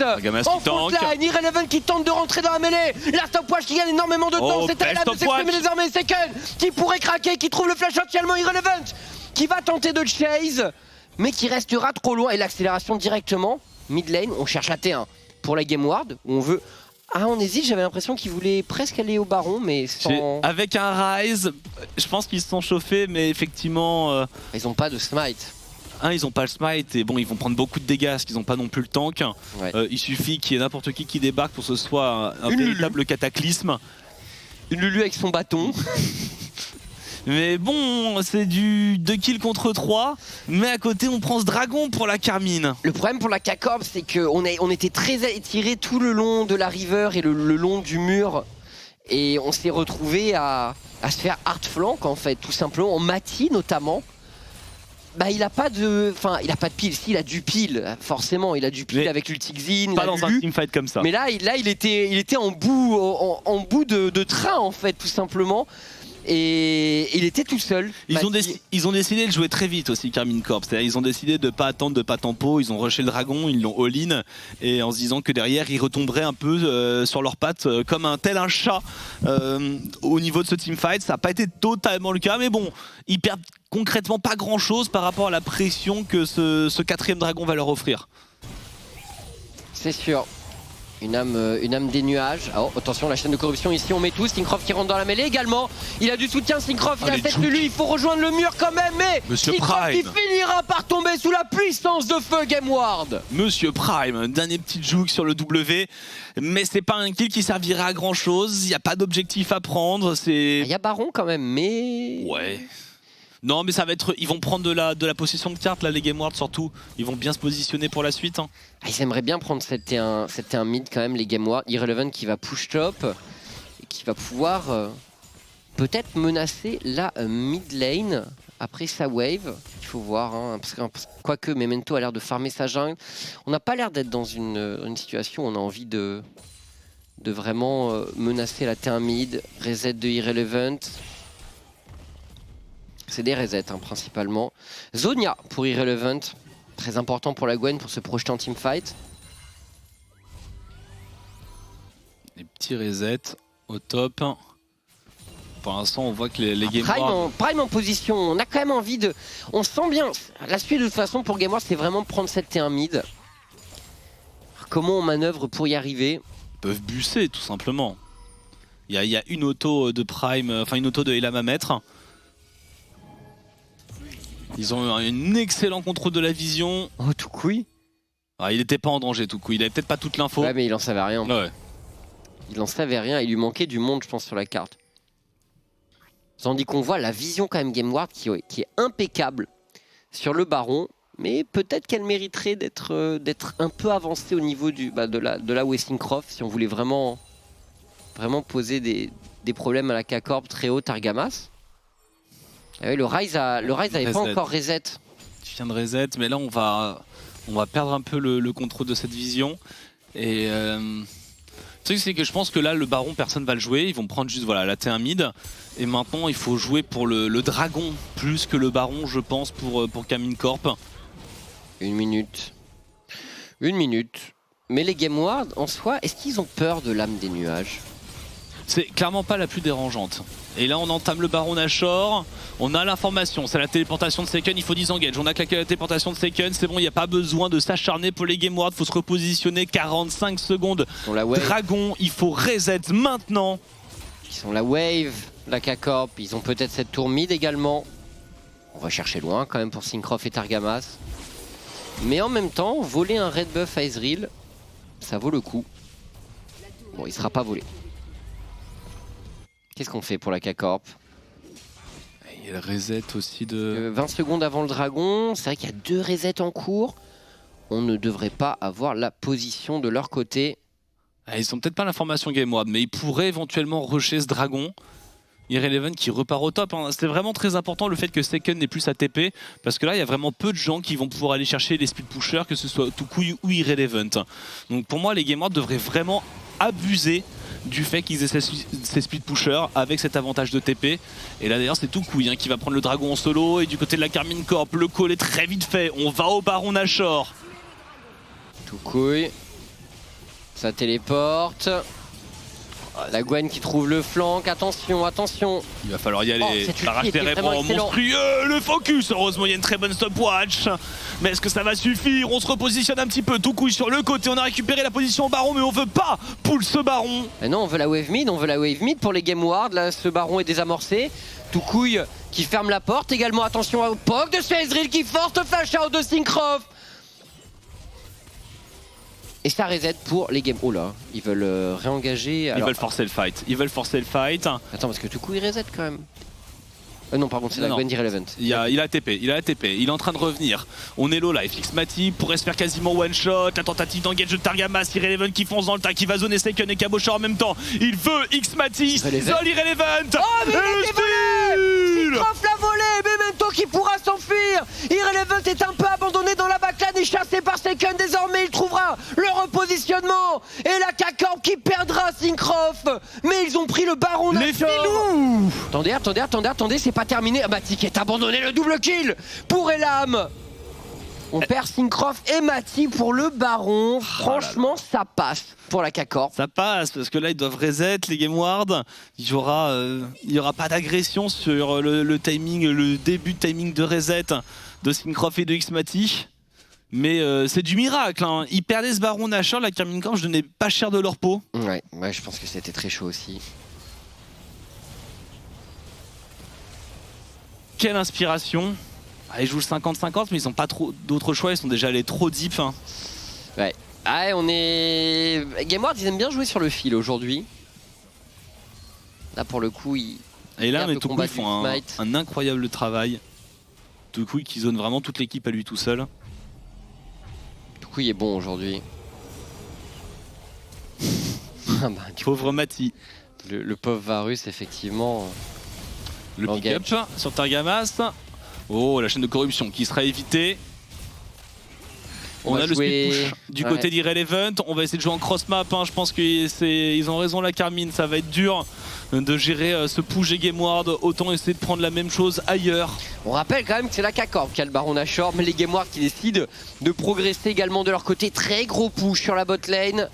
S2: En frontline, Irrelevant qui tente de rentrer dans la mêlée. La stopwatch qui gagne énormément de temps. C'est à Elam de s'exprimer désormais. Seiken qui pourrait craquer, qui trouve le flash actuellement. Irrelevant qui va tenter de chase, mais qui restera trop loin. Et l'accélération directement. Mid lane, on cherche la T1 pour la Game Ward où on veut... Ah, on hésite, j'avais l'impression qu'ils voulaient presque aller au Baron, mais sans...
S1: Avec un Rise, je pense qu'ils se sont chauffés, mais effectivement...
S2: Ils n'ont pas de smite.
S1: Ils n'ont pas le smite, et bon, ils vont prendre beaucoup de dégâts parce qu'ils n'ont pas non plus le tank. Ouais. Il suffit qu'il y ait n'importe qui débarque pour que ce soit un véritable cataclysme.
S2: Une Lulu avec son bâton.
S1: Mais bon, c'est du 2 kills contre 3, mais à côté on prend ce dragon pour la Karmine.
S2: Le problème pour la K-Corp, c'est qu'on était très étirés tout le long de la river et le long du mur. Et on s'est retrouvé à se faire hard flank en fait, tout simplement, en Mati notamment. Bah il a pas de... Enfin il a pas de pile, si il a du pile, forcément il a du pile
S1: mais
S2: avec l'Ultixin,
S1: pas dans un teamfight comme ça.
S2: Mais là il était en bout, en bout de train en fait tout simplement. Et il était tout seul.
S1: Ils ont décidé de jouer très vite aussi, Karmine Corp. C'est-à-dire ils ont décidé de pas attendre, de pas tempo. Ils ont rushé le dragon, ils l'ont all-in. Et en se disant que derrière, ils retomberaient un peu sur leurs pattes comme un chat au niveau de ce teamfight. Ça n'a pas été totalement le cas. Mais bon, ils perdent concrètement pas grand-chose par rapport à la pression que ce quatrième dragon va leur offrir.
S2: C'est sûr. Une âme des nuages. Oh, attention, la chaîne de corruption ici, on met tout. Syncroft qui rentre dans la mêlée également. Il a du soutien, Syncroft, il a 7 Lulu, il faut rejoindre le mur quand même. Mais Syncroft qui finira par tomber sous la puissance de feu Gameward.
S1: Monsieur Prime, dernier petit juke sur le W. Mais c'est pas un kill qui servira à grand chose. Il n'y a pas d'objectif à prendre.
S2: Il y a Baron quand même, mais...
S1: Ouais. Non, mais ça va être. Ils vont prendre de la possession de cartes, là, les Gameward surtout. Ils vont bien se positionner pour la suite. Hein.
S2: Ils aimeraient bien prendre 7-1 mid quand même, les Gameward. Irrelevant qui va push top et qui va pouvoir peut-être menacer la mid lane après sa wave. Il faut voir, hein, parce que quoique Memento a l'air de farmer sa jungle. On n'a pas l'air d'être dans une situation où on a envie de vraiment menacer la T1 mid. Reset de Irrelevant. C'est des resets hein, principalement. Zhonya pour Irrelevant, très important pour la Gwen pour se projeter en teamfight.
S1: Les petits resets au top. Pour l'instant, on voit que les Gameward...
S2: Prime en position, on a quand même envie de... On sent bien, la suite de toute façon pour Gameward, c'est vraiment prendre cette T1 mid. Comment on manœuvre pour y arriver?
S1: Ils peuvent busser tout simplement. Il y a une auto de Prime, enfin une auto de Elam à mettre. Ils ont un excellent contrôle de la vision.
S2: Oh, Toucouille.
S1: Ah, il n'était pas en danger, Toucouille. Il avait peut-être pas toute l'info.
S2: Ouais, mais il en savait rien.
S1: Ouais.
S2: Il en savait rien. Il lui manquait du monde, je pense, sur la carte. Tandis qu'on voit la vision, quand même, Gameward qui est impeccable sur le Baron. Mais peut-être qu'elle mériterait d'être un peu avancée au niveau de la où est Syncroft, si on voulait vraiment poser des problèmes à la K-Corp très haut Targamas. Ah oui, le Ryze n'avait pas encore reset.
S1: Tu viens de reset, mais là on va perdre un peu le contrôle de cette vision. Et le truc c'est que je pense que là le Baron personne va le jouer, ils vont prendre juste voilà, la T1 mid. Et maintenant il faut jouer pour le dragon plus que le Baron je pense pour Karmine Corp.
S2: 1 minute. 1 minute. Mais les Gameward en soi, est-ce qu'ils ont peur de l'âme des nuages?
S1: C'est clairement pas la plus dérangeante. Et là on entame le Baron Nashor, on a l'information, c'est la téléportation de Seiken, il faut disengage, on a claqué la téléportation de Seiken, c'est bon, il n'y a pas besoin de s'acharner pour les Gameward, il faut se repositionner, 45 secondes, Dragon, il faut reset maintenant.
S2: Ils sont la wave, la K-Corp, ils ont peut-être cette tour mid également. On va chercher loin quand même pour Syncroft et Targamas. Mais en même temps, voler un red buff à Ezreal, ça vaut le coup. Bon, il sera pas volé. Qu'est-ce qu'on fait pour la K-Corp?
S1: Il y a le reset aussi de...
S2: 20 secondes avant le dragon, c'est vrai qu'il y a 2 resets en cours. On ne devrait pas avoir la position de leur côté.
S1: Ils ont peut-être pas l'information Gameward, mais ils pourraient éventuellement rusher ce dragon. Irrelevant qui repart au top. Hein. C'était vraiment très important le fait que Seiken n'ait plus sa TP, parce que là il y a vraiment peu de gens qui vont pouvoir aller chercher les speed pushers, que ce soit Toucouille ou Irrelevant. Donc pour moi les Gameward devraient vraiment abuser du fait qu'ils aient ces speed pushers avec cet avantage de TP. Et là d'ailleurs c'est Toucouille hein, qui va prendre le dragon en solo, et du côté de la Karmine Corp le call est très vite fait, on va au Baron Nashor.
S2: Toucouille, ça téléporte. La Gwen qui trouve le flanc, attention, attention.
S1: Il va falloir y aller, caractère est vraiment monstrueux, le focus, heureusement il y a une très bonne stopwatch. Mais est-ce que ça va suffire? On se repositionne un petit peu, Toucouille sur le côté, on a récupéré la position au Baron, mais on veut pas pull ce Baron.
S2: Mais non, on veut la wave mid, pour les Gameward, là ce Baron est désamorcé. Toucouille qui ferme la porte, également attention au poke de ce Ezreal qui force le flash out de Syncroft. Et ça reset pour les Game. Oh là, ils veulent réengager.
S1: Alors... Ils veulent forcer le fight. Ils veulent forcer le fight.
S2: Attends, parce que tout coup il reset quand même. Non, par contre, c'est la Gwen d'Irrelevant.
S1: Il a TP, il est en train de revenir. On est low life. Xmati pourrait se faire quasiment one shot. La tentative d'engage de Targamas. Irrelevant qui fonce dans le tas, qui va zoner Seiken et Cabochard en même temps. Il veut Xmati. Zol Irrelevant.
S2: Oh, mais il a volé! Syncroft l'a volé! Memento Naruto qui pourra s'enfuir. Irrelevant est un peu abandonné dans la backlane et chassé par Seiken. Désormais, il trouvera le repositionnement. Et la K-Corp qui perdra Syncroft. Mais ils ont pris le baron
S1: Les
S2: Nacho.
S1: filous.
S2: Attendez, c'est pas terminé. Ah bah, Tic est abandonné, le double kill pour Elam. On perd Syncroft et Mati pour le baron. Franchement, ça passe pour la K-Corp.
S1: Ça passe parce que là ils doivent reset les Game Ward. Il y aura pas d'agression sur le timing, le début de timing de reset de Syncroft et de Xmati. Mais c'est du miracle, hein. Ils perdaient ce baron Nashor, la Carmine Corp, je donnais pas cher de leur peau.
S2: Ouais, je pense que c'était très chaud aussi.
S1: Quelle inspiration. Ah, ils jouent le 50-50 mais ils ont pas trop d'autres choix, ils sont déjà allés trop deep, hein.
S2: Ouais. Ah, on est... Game Ward, ils aiment bien jouer sur le fil aujourd'hui. Là, pour le coup, ils...
S1: Et là, mais
S2: combat
S1: Toucouille font un incroyable travail. Toucouille qui zone vraiment toute l'équipe à lui tout seul.
S2: Toucouille est bon aujourd'hui. Ah bah,
S1: Pauvre Mati.
S2: Le pauvre Varus, effectivement.
S1: Le pick-up sur Targamas. Oh, la chaîne de corruption qui sera évitée. On a le split push du côté d'Irrelevant. On va essayer de jouer en cross-map. Hein. Je pense qu'ils ont raison, la Carmine. Ça va être dur de gérer ce push et Game Ward. Autant essayer de prendre la même chose ailleurs.
S2: On rappelle quand même que c'est la K-Corp qui a le baron Nashor, mais les Game Ward qui décident de progresser également de leur côté. Très gros push sur la bot lane.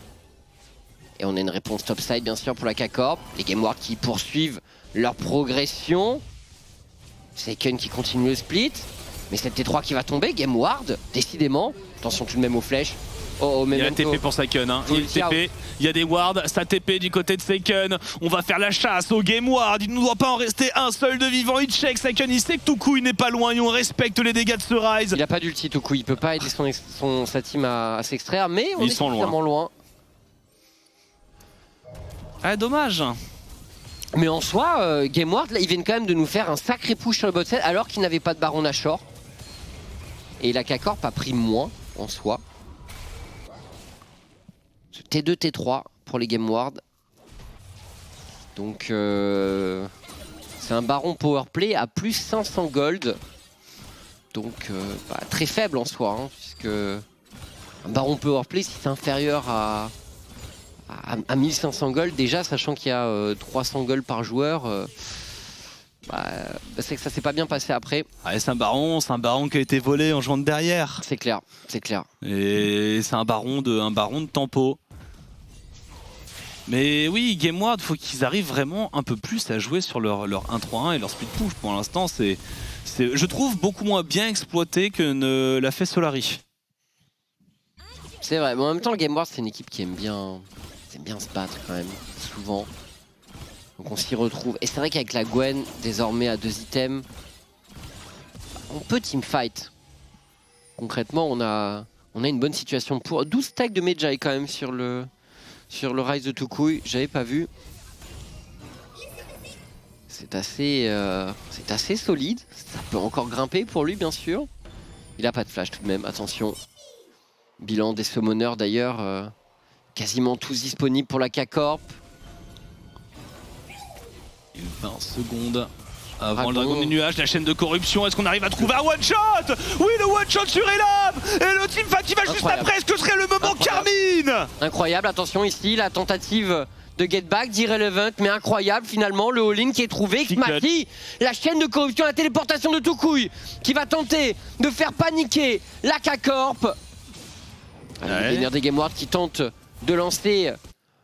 S2: Et on a une réponse topside bien sûr pour la K-Corp. Les Game Ward qui poursuivent leur progression. Seiken qui continue le split. Mais c'est T3 qui va tomber, Game Ward, décidément. Attention tout de même aux flèches. Oh, mais
S1: il y a TP pour Seiken, hein. Il y a TP, il y a des wards, ça TP du côté de Seiken. On va faire la chasse au Game Ward, il ne doit pas en rester un seul de vivant. Il check Seiken, il sait que Toucouille n'est pas loin et on respecte les dégâts de ce Rise.
S2: Il a pas d'ulti Toucouille, il peut pas aider sa team à s'extraire, mais on est suffisamment loin.
S1: Ah, dommage.
S2: Mais en soi, Game Ward, là, ils viennent quand même de nous faire un sacré push sur le bot set alors qu'ils n'avaient pas de baron Nashor. Et la K-Corp a pris moins en soi. T2, T3 pour les Game Ward. Donc c'est un baron powerplay à plus 500 gold. Donc très faible en soi, hein, puisque un baron powerplay, si c'est inférieur à 1500 gold, déjà sachant qu'il y a 300 gold par joueur, c'est que ça s'est pas bien passé après.
S1: Ah, c'est un baron qui a été volé en jouant de derrière.
S2: C'est clair, c'est clair.
S1: Et c'est un baron de tempo. Mais oui, Game Ward, faut qu'ils arrivent vraiment un peu plus à jouer sur leur 1-3-1 et leur split push. Pour l'instant, c'est, je trouve, beaucoup moins bien exploité que ne l'a fait Solari.
S2: C'est vrai, mais en même temps, le Game Ward, c'est une équipe qui aime bien se battre quand même, souvent. Donc on s'y retrouve. Et c'est vrai qu'avec la Gwen, désormais à 2 items, on peut teamfight. Concrètement, on a une bonne situation pour 12 stacks de Medjay quand même sur le Rise de Toucouille. J'avais pas vu. C'est assez solide. Ça peut encore grimper pour lui, bien sûr. Il a pas de flash tout de même, attention. Bilan des summoners d'ailleurs, quasiment tous disponibles pour la K-Corp.
S1: 20 secondes avant le dragon des nuages, la chaîne de corruption. Est-ce qu'on arrive à trouver un one-shot? Oui, le one-shot sur Elam. Et le teamfight qui va juste après. Est-ce que ce serait le moment Carmine?
S2: Incroyable, attention ici, la tentative de get back d'Irrelevant, mais incroyable finalement, le all-in qui est trouvé. Xmati, la chaîne de corruption, la téléportation de Toucouille qui va tenter de faire paniquer la K-Corp. Le gainer des Game Ward qui tente de lancer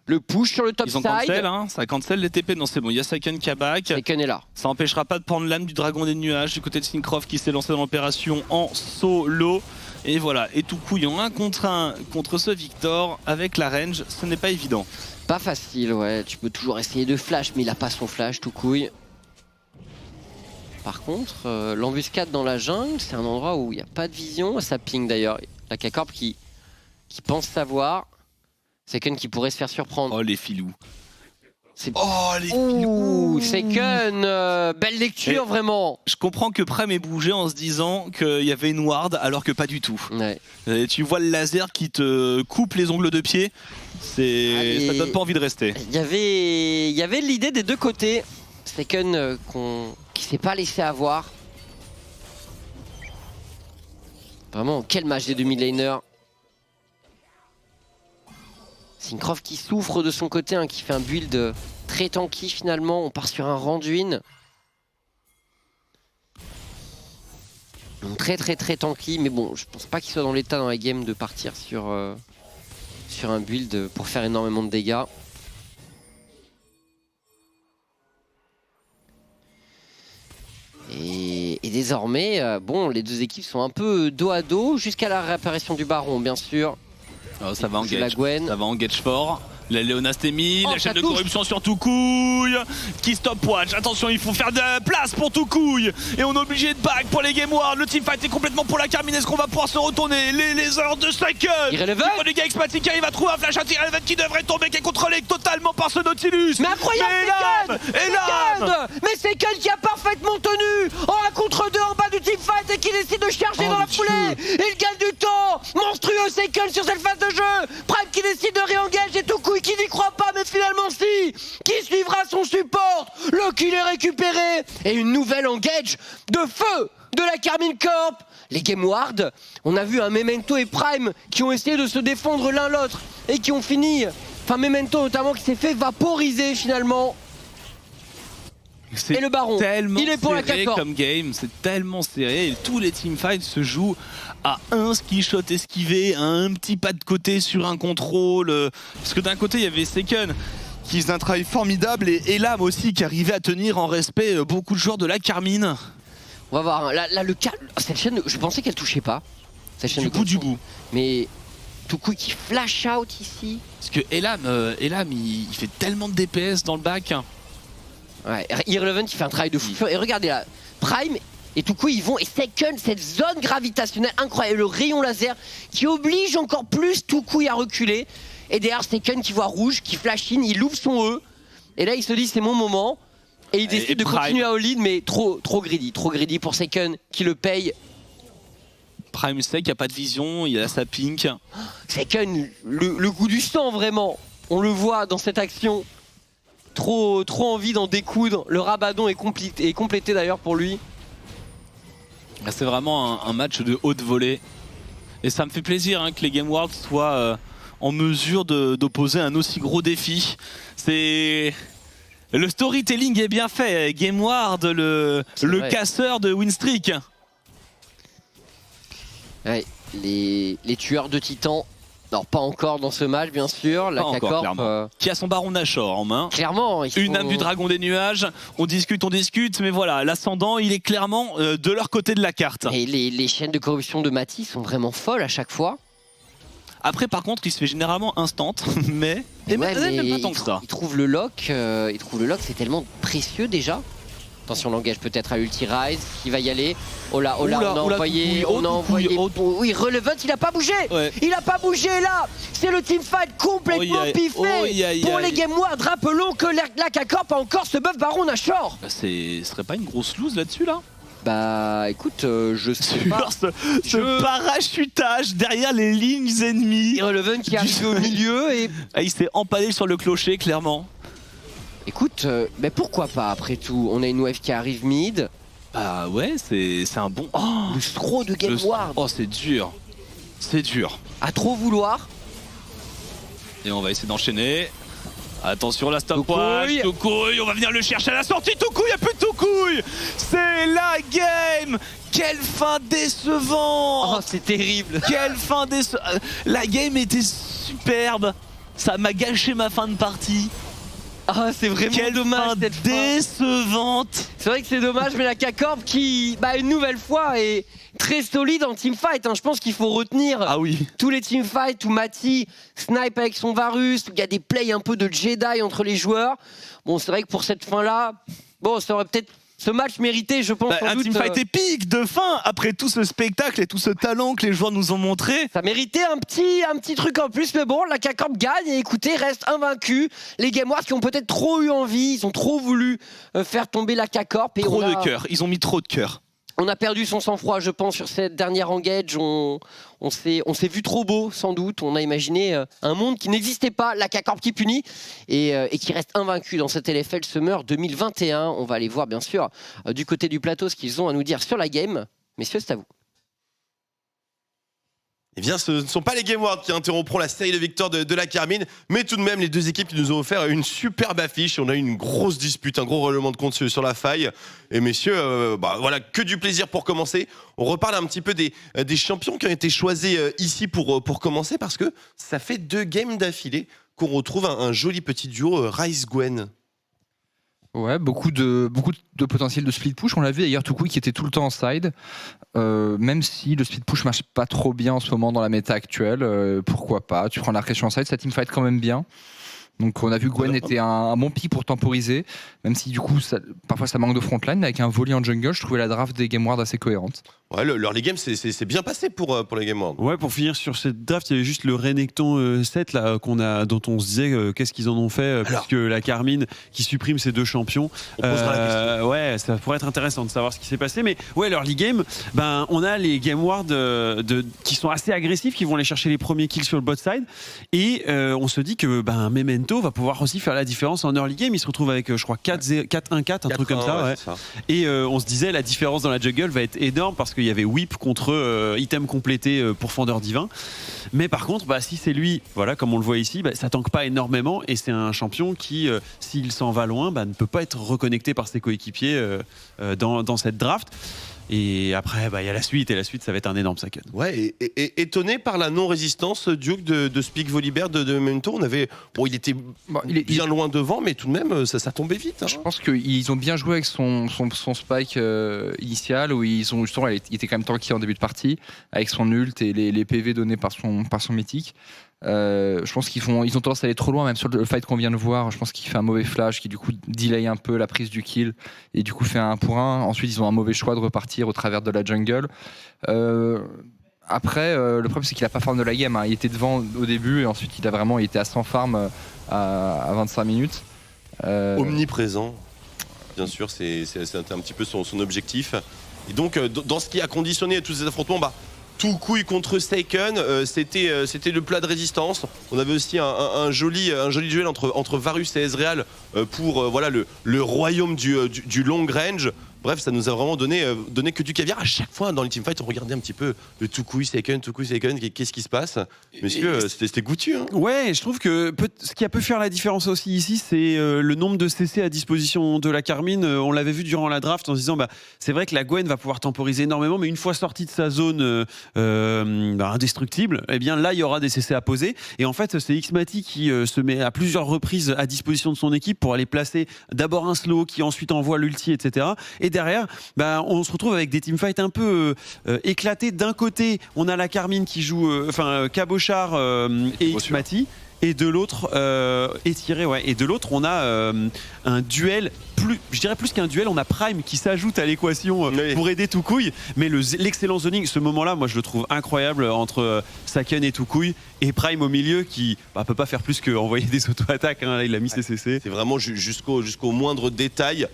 S2: le push sur le top side.
S1: Ils ont cancel, hein, ça cancel les TP. Non, c'est bon, il y a Seiken qui a back.
S2: Seiken est là.
S1: Ça n'empêchera pas de prendre l'âme du dragon des nuages du côté de Syncroft qui s'est lancé dans l'opération en solo. Et voilà, et Toucouille en 1 contre 1 contre ce Victor avec la range, ce n'est pas évident.
S2: Pas facile, ouais. Tu peux toujours essayer de flash, mais il a pas son flash, Toucouille. Par contre, l'embuscade dans la jungle, c'est un endroit où il n'y a pas de vision. Ça ping d'ailleurs. La K-Corp qui pense savoir. Seiken qui pourrait se faire surprendre.
S1: Oh les filous.
S2: Oh les filous. Seiken, belle lecture vraiment.
S1: Je comprends que Prem ait bougé en se disant qu'il y avait une ward alors que pas du tout.
S2: Ouais.
S1: Et tu vois le laser qui te coupe les ongles de pied. Ça donne pas envie de rester.
S2: Il y avait l'idée des deux côtés. Seiken qui s'est pas laissé avoir. Vraiment, quel match des demi-laners. Syncroft qui souffre de son côté, hein, qui fait un build très tanky finalement. On part sur un Randuin. Donc très tanky, mais bon, je pense pas qu'il soit dans l'état dans la game de partir sur un build pour faire énormément de dégâts. Et désormais, bon, les deux équipes sont un peu dos à dos jusqu'à la réapparition du Baron, bien sûr.
S1: Oh, ça va engage.
S2: La Gwen.
S1: Ça va engage fort. La Léonastémie,
S2: Oh,
S1: la chaîne de
S2: touche.
S1: corruption sur Toukouille qui stopwatch. Attention, il faut faire de la place pour Toukouille. Et on est obligé de back pour les Game Wars. Le teamfight est complètement pour la Carmine. Est-ce qu'on va pouvoir se retourner? Les heures de Cycle.
S2: Irrelevant.
S1: Le gars Xmatic arrive à trouver un flash anti-Irrelevant qui devrait tomber, qui est contrôlé totalement par ce Nautilus.
S2: Mais incroyable, Second. Mais Second qui a parfaitement tenu en 1 contre 2 en bas du teamfight et qui décide de charger dans la foulée. Il gagne du temps. Monstrueux Second sur cette phase de jeu. Prime qui décide de réengager Toukouille qui n'y croit pas, mais finalement si. Qui suivra son support. Le kill est récupéré. Et une nouvelle engage de feu de la Carmine Corp. Les Game Wars, on a vu un Memento et Prime qui ont essayé de se défendre l'un l'autre et qui ont fini. Enfin, Memento notamment qui s'est fait vaporiser finalement. Et le Baron, il est pour la
S1: serré
S2: 14.
S1: comme game, c'est tellement serré. Et tous les teamfights se jouent à un ski shot esquivé, à un petit pas de côté sur un contrôle. Parce que d'un côté, il y avait Seken qui faisait un travail formidable et Elam aussi qui arrivait à tenir en respect beaucoup de joueurs de la Carmine.
S2: On va voir, hein. Là le cas, cette chaîne, je pensais qu'elle touchait pas. Cette chaîne
S1: Du bout.
S2: Mais Toukouille qui flash out ici.
S1: Parce que Elam il fait tellement de DPS dans le back.
S2: Ouais, Irrelevant il fait un travail de fou. Et regardez là, Prime et Toukouille ils vont et Second, cette zone gravitationnelle incroyable, le rayon laser qui oblige encore plus Toukouille à reculer. Et derrière Second qui voit rouge, qui flash in, il ouvre son E. Et là il se dit c'est mon moment. Et il décide de continuer à all-in, mais trop greedy pour Second qui le paye.
S1: Prime sait qu'il n'y a pas de vision, il a sa pink.
S2: Second, le goût du sang vraiment. On le voit dans cette action. Trop envie d'en découdre. Le rabadon est complété d'ailleurs pour lui.
S1: C'est vraiment un match de haute volée. Et ça me fait plaisir hein, que les Game Wars soient en mesure d'opposer un aussi gros défi. C'est... Le storytelling est bien fait. Game Ward, le casseur de win streak.
S2: Ouais, les tueurs de titans. Alors pas encore dans ce match bien sûr. La K-Corp
S1: qui a son Baron Nashor en main.
S2: Clairement.
S1: Une âme du dragon des nuages. On discute, mais voilà, l'ascendant il est clairement de leur côté de la carte.
S2: Et les chaînes de corruption de Mati sont vraiment folles à chaque fois.
S1: Après par contre il se fait généralement instant, mais
S2: ouais,
S1: même pas tant que ça.
S2: Il trouve le lock, c'est tellement précieux déjà. Attention, l'engage peut-être à Ulti Rise, qui va y aller. Oh là, on a envoyé. Oui, Relevant, il a pas bougé.
S1: Ouais.
S2: Il a pas bougé là. C'est le teamfight complètement piffé pour les Game Wars. Rappelons que la K-Corp a encore ce buff Baron Nashor.
S1: Ce serait pas une grosse lose là-dessus là?
S2: Bah écoute, je sais pas.
S1: Ce parachutage derrière les lignes ennemies.
S2: Relevant qui arrive au milieu et...
S1: il s'est empalé sur le clocher clairement.
S2: Écoute, mais pourquoi pas après tout? On a une wave qui arrive mid.
S1: Bah ouais, c'est un bon... Oh,
S2: le throw de Game Ward.
S1: Oh c'est dur. C'est dur.
S2: À trop vouloir.
S1: Et on va essayer d'enchaîner. Attention la stopwatch, Toukouille, on va venir le chercher à la sortie, Toukouille, il n'y a plus de Toukouille. C'est la game. Quelle fin décevante.
S2: Oh c'est terrible.
S1: Quelle fin décevante. La game était superbe. Ça m'a gâché ma fin de partie.
S2: Ah c'est vraiment dommage cette
S1: décevante.
S2: C'est vrai que c'est dommage, mais la K-Corp qui, une nouvelle fois, est très solide en teamfight. Hein. Je pense qu'il faut retenir tous les teamfights où Mati snipe avec son Varus, où il y a des plays un peu de Jedi entre les joueurs. Bon, c'est vrai que pour cette fin-là, bon, ça aurait peut-être... Ce match méritait, je pense, sans
S1: un
S2: doute,
S1: teamfight épique de fin après tout ce spectacle et tout ce talent que les joueurs nous ont montré.
S2: Ça méritait un petit truc en plus, mais bon, la K-Corp gagne et écoutez, reste invaincu. Les Game Wars qui ont peut-être trop eu envie, ils ont trop voulu faire tomber la K-Corp.
S1: Trop de cœur, ils ont mis trop de cœur.
S2: On a perdu son sang-froid, je pense, sur cette dernière engage. On s'est vu trop beau, sans doute. On a imaginé un monde qui n'existait pas, la K-Corp qui punit et qui reste invaincu dans cette LFL Summer 2021. On va aller voir, bien sûr, du côté du plateau, ce qu'ils ont à nous dire sur la game. Messieurs, c'est à vous.
S3: Eh bien, ce ne sont pas les Game Awards qui interrompront la série de victoires de la Carmine, mais tout de même les deux équipes qui nous ont offert une superbe affiche. On a eu une grosse dispute, un gros règlement de compte sur la faille. Et messieurs, voilà, que du plaisir pour commencer. On reparle un petit peu des champions qui ont été choisis ici pour commencer, parce que ça fait 2 games d'affilée qu'on retrouve un joli petit duo Ryze-Gwen.
S4: Ouais, beaucoup de potentiel de split push. On l'a vu d'ailleurs, Tukui qui était tout le temps en side. Même si le split push marche pas trop bien en ce moment dans la méta actuelle, pourquoi pas. Tu prends la pression en side, ça teamfight quand même bien. Donc on a vu que Gwen était un bon pick pour temporiser, même si du coup parfois ça manque de frontline, mais avec un volley en jungle, je trouvais la draft des Game Awards assez cohérente.
S3: Ouais, l'early game c'est bien passé pour les Game Awards.
S5: Ouais, pour finir sur cette draft, il y avait juste le Renekton 7 là, dont on se disait qu'est-ce qu'ils en ont fait, puisque la Carmine qui supprime ces 2 champions.
S3: On posera la question.
S5: Ouais, ça pourrait être intéressant de savoir ce qui s'est passé, mais ouais, l'early game, on a les Game Awards qui sont assez agressifs, qui vont aller chercher les premiers kills sur le bot side, et on se dit que Memento va pouvoir aussi faire la différence en early game. Il se retrouve avec je crois 4-1-4, un truc comme ça, ouais.
S3: Ça.
S5: Et on se disait la différence dans la jungle va être énorme parce qu'il y avait whip contre item complété pour Fendeur Divin. Mais par contre, si c'est lui, voilà, comme on le voit ici, ça tank pas énormément, et c'est un champion qui, s'il s'en va loin, ne peut pas être reconnecté par ses coéquipiers dans cette draft. Et après, il y a la suite, et la suite, ça va être un énorme second.
S3: Ouais, et étonné par la non-résistance, Duke, de Speak Volibear de Memento. Il était bien loin devant, mais tout de même, ça tombait vite. Hein.
S4: Je pense qu'ils ont bien joué avec son spike initial, où il était quand même tanky en début de partie, avec son ult et les PV donnés par son mythique. Je pense ils ont tendance à aller trop loin, même sur le fight qu'on vient de voir. Je pense qu'il fait un mauvais flash qui du coup delay un peu la prise du kill et du coup fait un 1 pour 1. Ensuite ils ont un mauvais choix de repartir au travers de la jungle. Après le problème c'est qu'il a pas farm de la game, hein. Il était devant au début et ensuite il était à 100 farm à 25 minutes.
S3: Omniprésent, bien sûr, c'est un petit peu son objectif. Et donc dans ce qui a conditionné tous ces affrontements, Tukui contre Seiken, c'était le plat de résistance. On avait aussi un joli duel entre Varus et Ezreal pour le royaume du long range. Bref, ça nous a vraiment donné que du caviar. À chaque fois dans les teamfights, on regardait un petit peu le Tukui Seiken, qu'est-ce qui se passe. Messieurs, c'était goûtu. Hein.
S5: Ouais, je trouve que ce qui a pu faire la différence aussi ici, c'est le nombre de CC à disposition de la Carmine. On l'avait vu durant la draft en se disant, c'est vrai que la Gwen va pouvoir temporiser énormément, mais une fois sortie de sa zone indestructible, eh bien là, il y aura des CC à poser. Et en fait, c'est Xmati qui se met à plusieurs reprises à disposition de son équipe pour aller placer d'abord un slow qui ensuite envoie l'ulti, etc. Et derrière, on se retrouve avec des teamfights un peu éclatés. D'un côté, on a la Carmine qui joue, Cabochard et Xmati, et de l'autre, et de l'autre, on a un duel. Je dirais plus qu'un duel, on a Prime qui s'ajoute à l'équation pour aider Tukui. Mais l'excellent zoning, ce moment-là, moi je le trouve incroyable entre Saken et Tukui, et Prime au milieu qui peut pas faire plus qu'envoyer des auto-attaques. Hein. Là, il a mis ses CC.
S3: C'est vraiment jusqu'au moindre détail.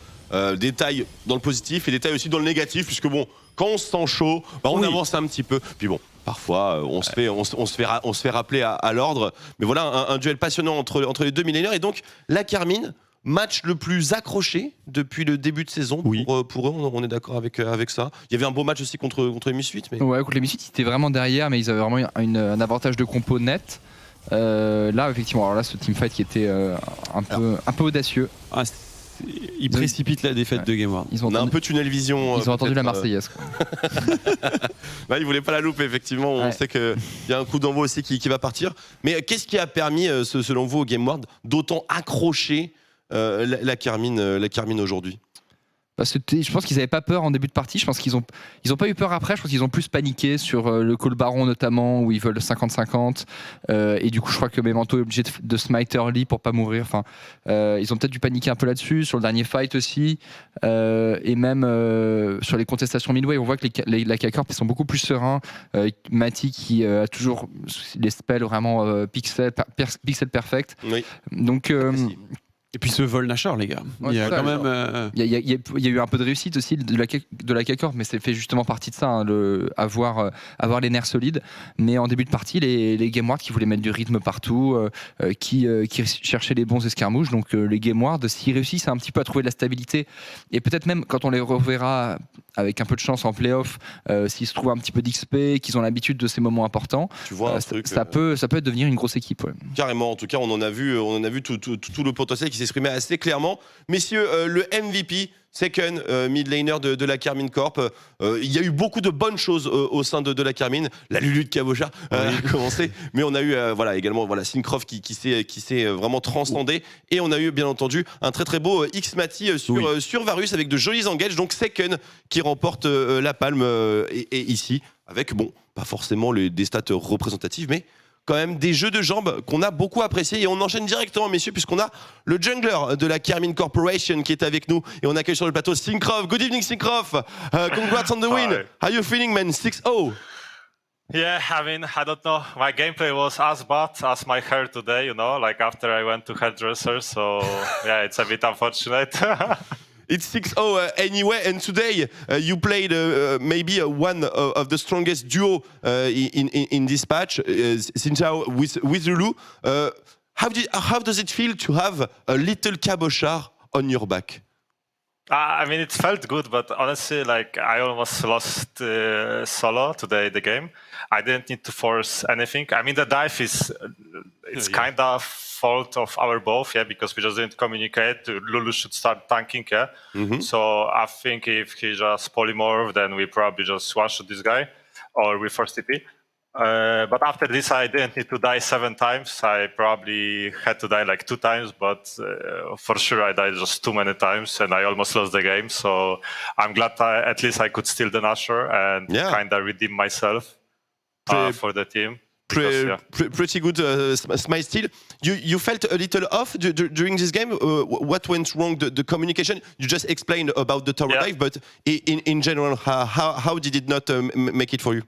S3: Détail dans le positif et détail aussi dans le négatif, puisque quand on se sent chaud, on avance un petit peu. Puis parfois on se fait rappeler à l'ordre. Mais voilà, un duel passionnant entre les deux millénaires. Et donc la Carmine, match le plus accroché depuis le début de saison pour eux, on est d'accord avec ça. Il y avait un beau match aussi contre les Misfits.
S4: Ouais, contre les Misfits, ils étaient vraiment derrière, mais ils avaient vraiment un avantage de compo net. Là, effectivement, ce teamfight qui était un peu audacieux.
S5: Ils précipitent la défaite de Game World.
S3: On a un peu tunnel vision.
S4: Ils ont entendu la Marseillaise.
S3: Ils voulaient pas la louper, effectivement. On sait qu'il y a un coup d'envoi aussi qui va partir. Mais qu'est-ce qui a permis, selon vous, au Game World, d'autant accrocher la Carmine aujourd'hui?
S4: Je pense qu'ils n'avaient pas peur en début de partie. Je pense qu'ils ont pas eu peur après. Je pense qu'ils ont plus paniqué sur le call baron notamment, où ils veulent 50-50. Et du coup, je crois que Memento est obligé de smite early pour pas mourir. Enfin, ils ont peut-être dû paniquer un peu là-dessus, sur le dernier fight aussi. Et même sur les contestations midway, on voit que la K-Corp ils sont beaucoup plus sereins. Mati qui a toujours les spells vraiment pixel perfect.
S3: Oui.
S4: Donc
S5: Et puis ce vol Nashor, les gars.
S4: Ouais,
S5: il y a
S4: c'est ça,
S5: quand
S4: genre.
S5: même.
S4: Il y a eu un peu de réussite aussi de la K-Corp, mais c'est fait justement partie de ça, hein, avoir les nerfs solides. Mais en début de partie, les Game Ward qui voulaient mettre du rythme partout, qui cherchaient les bons escarmouches. Donc les Game Ward, s'ils réussissent un petit peu à trouver de la stabilité, et peut-être même quand on les reverra avec un peu de chance en playoff, s'ils se trouvent un petit peu d'XP, qu'ils ont l'habitude de ces moments importants,
S3: Tu vois un truc,
S4: ça peut devenir une grosse équipe. Ouais.
S3: carrément, en tout cas, on en a vu tout le potentiel qui s'exprimait assez clairement. Messieurs, le MVP, second mid laner de la Karmine Corp, il y a eu beaucoup de bonnes choses au sein de la Karmine. La Lulu de Cabochard a commencé, mais on a eu également Syncroft qui s'est vraiment transcendé, et on a eu bien entendu un très très beau X-Mati sur Varus avec de jolis engages, donc second qui remporte la palme, et ici avec, bon, pas forcément des stats représentatives, mais quand même des jeux de jambes qu'on a beaucoup appréciés. Et on enchaîne directement, messieurs, puisqu'on a le jungler de la Karmine Corporation qui est avec nous, et on accueille sur le plateau Syncroft. Good evening, Syncroft. Congrats on the win.
S6: Hi.
S3: How are you feeling, man? 6-0.
S6: Yeah, I mean, I don't know. My gameplay was as bad as my hair today, you know, like after I went to hairdresser. So, yeah, it's a bit unfortunate.
S3: It's 6-0 anyway, and today you played maybe one of the strongest duo in this patch, Xin with Lulu. How does it feel to have a little Cabochard on your back?
S6: I mean, it felt good, but honestly, like I almost lost solo today, the game. I didn't need to force anything. I mean, the dive it's kind of fault of our both, yeah, because we just didn't communicate. Lulu should start tanking, yeah.
S3: Mm-hmm.
S6: So I think if he just polymorph, then we probably just one-shot this guy, or we force TP. But after this, I didn't need to die 7 times. I probably had to die like 2 times, but for sure I died just too many times, and I almost lost the game. So I'm glad at least I could steal the Nashor and kind of redeem myself for the team.
S3: Pretty good smite steal. You felt a little off during this game. What went wrong? The communication. You just explained about the tower dive, but in general, how did it not make it for you?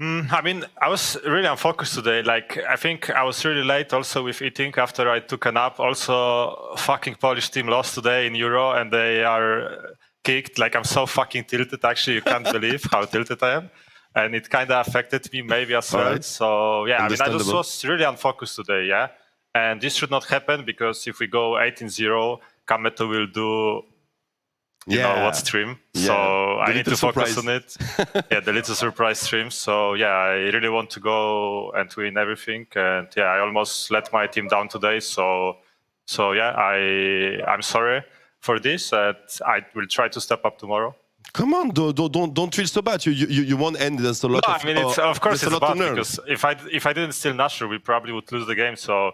S6: I mean, I was really unfocused today. Like, I think I was really late also with eating after I took a nap. Also, fucking Polish team lost today in Euro, and they are kicked. Like, I'm so fucking tilted. Actually, you can't believe how tilted I am. And it kind of affected me maybe as well. Right. So, yeah, I mean, I just was really unfocused today, yeah. And this should not happen, because if we go 18-0, Kameto will do... You know what stream, so I need to focus on it. The little surprise stream. So I really want to go and win everything. And I almost let my team down today. So I'm sorry for this. I will try to step up tomorrow.
S3: Come on, don't feel so bad. You won't end. There's a lot.
S6: No, I mean, of course it's bad, because if I didn't steal Nashor, we probably would lose the game. So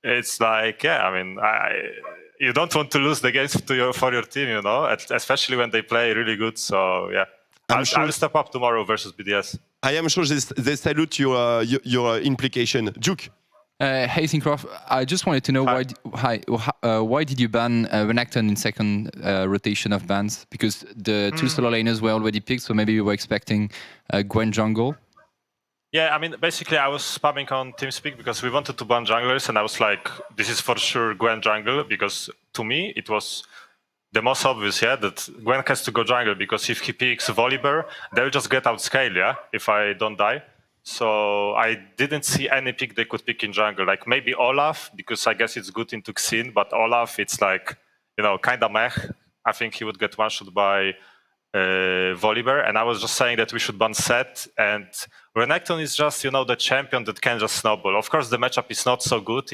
S6: it's like, I mean, you don't want to lose the games for your team, you know, especially when they play really good. So I'll step up tomorrow versus BDS.
S3: I am sure they salute your implication. Duke.
S4: Hey Syncroft, I just wanted to know why did you ban Renekton in second rotation of bans? Because the 2 solo laners were already picked, so maybe you were expecting Gwen jungle.
S6: Yeah, I mean, basically I was spamming on TeamSpeak because we wanted to ban junglers, and I was like, this is for sure Gwen jungle, because to me it was the most obvious, that Gwen has to go jungle, because if he picks Volibear, they'll just get outscaled, if I don't die. So I didn't see any pick they could pick in jungle, like maybe Olaf, because I guess it's good into Xin, but Olaf, it's like, you know, kind of meh. I think he would get one-shot by Volibear, and I was just saying that we should ban Sett, and Renekton is just, you know, the champion that can just snowball. Of course, the matchup is not so good,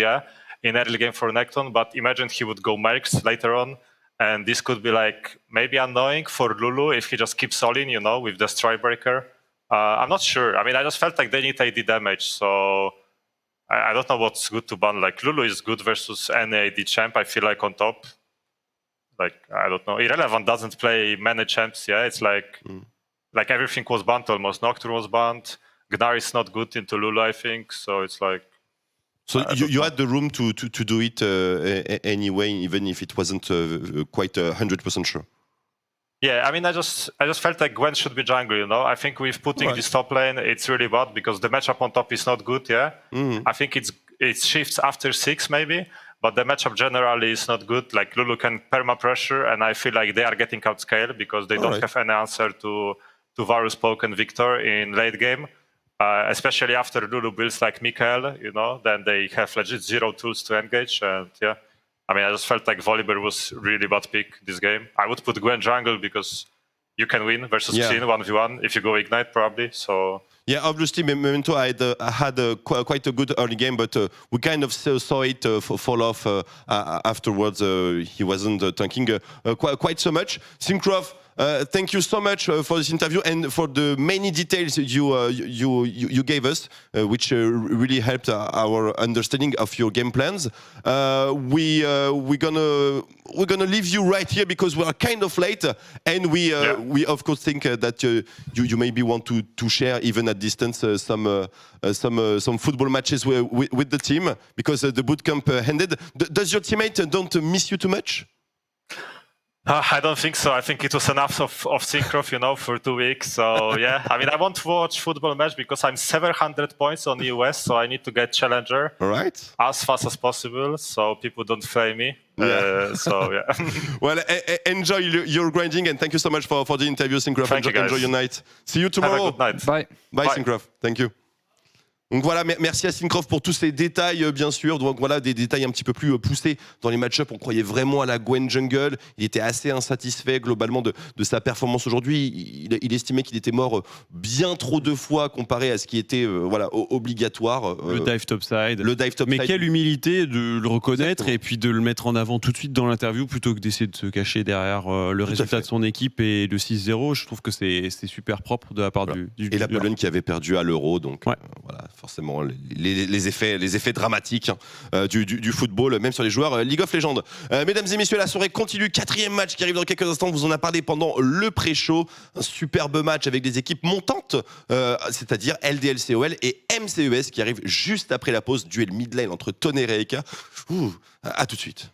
S6: in early game for Renekton, but imagine he would go Mercs later on, and this could be like maybe annoying for Lulu if he just keeps all in, you know, with the Strikebreaker. I'm not sure. I mean, I just felt like they need AD damage, so I don't know what's good to ban. Like, Lulu is good versus any AD champ, I feel like, on top. Like, I don't know. Irrelevant doesn't play many champs, It's like everything was banned almost. Nocturne was banned. Gnar is not good into Lulu, I think. So it's like...
S3: So you had the room to do it anyway, even if it wasn't quite 100% sure.
S6: Yeah, I mean, I just felt like Gwen should be jungle, you know? I think with putting this top lane, it's really bad, because the matchup on top is not good, I think it shifts after 6, maybe. but the matchup generally is not good. Like Lulu can perma pressure, and I feel like they are getting outscaled because they don't have any answer to Varus, Poke, and Victor in late game. Especially after Lulu builds like Mikael, then they have legit 0 tools to engage. And yeah, I mean, I just felt like Volibear was really bad pick this game. I would put Gwen jungle because you can win versus Xin 1v1 if you go Ignite probably. So.
S3: Yeah, obviously, Memento had quite a good early game, but we kind of saw it fall off afterwards. He wasn't tanking quite so much. Syncroft, thank you so much for this interview and for the many details you gave us, which really helped our understanding of your game plans. We're gonna leave you right here because we are kind of late, and we of course think that you maybe want to share even at distance some football matches with the team because the bootcamp ended. Does your teammate don't miss you too much?
S6: I don't think so. I think it was enough of Syncroft, for 2 weeks. So yeah, I mean, I want to watch football match because I'm 700 points on the US, so I need to get challenger as fast as possible, so people don't flame me. So yeah.
S3: Well, enjoy your grinding, and thank you so much for the interview, Syncroft. Enjoy your night. See you tomorrow.
S6: Have a good night.
S3: Bye. Syncroft. Thank you. Donc voilà, merci à Syncroft pour tous ces détails, bien sûr. Donc voilà, des détails un petit peu plus poussés dans les match-up. On croyait vraiment à la Gwen Jungle. Il était assez insatisfait globalement de sa performance aujourd'hui. Il estimait qu'il était mort bien trop de fois comparé à ce qui était obligatoire.
S5: Le dive topside.
S3: Mais
S5: quelle humilité de le reconnaître et puis de le mettre en avant tout de suite dans l'interview plutôt que d'essayer de se cacher derrière le résultat de son équipe et le 6-0. Je trouve que c'est super propre de la part du
S3: Et la Pologne qui avait perdu à l'Euro. Donc voilà. Forcément, les effets dramatiques du football, même sur les joueurs League of Legends. Mesdames et messieurs, la soirée continue. 4e match qui arrive dans quelques instants. On vous en a parlé pendant le pré-show. Un superbe match avec des équipes montantes, c'est-à-dire LDLCOL et MCES qui arrive juste après la pause. Duel mid lane entre Tonnerre et Eka. À tout de suite.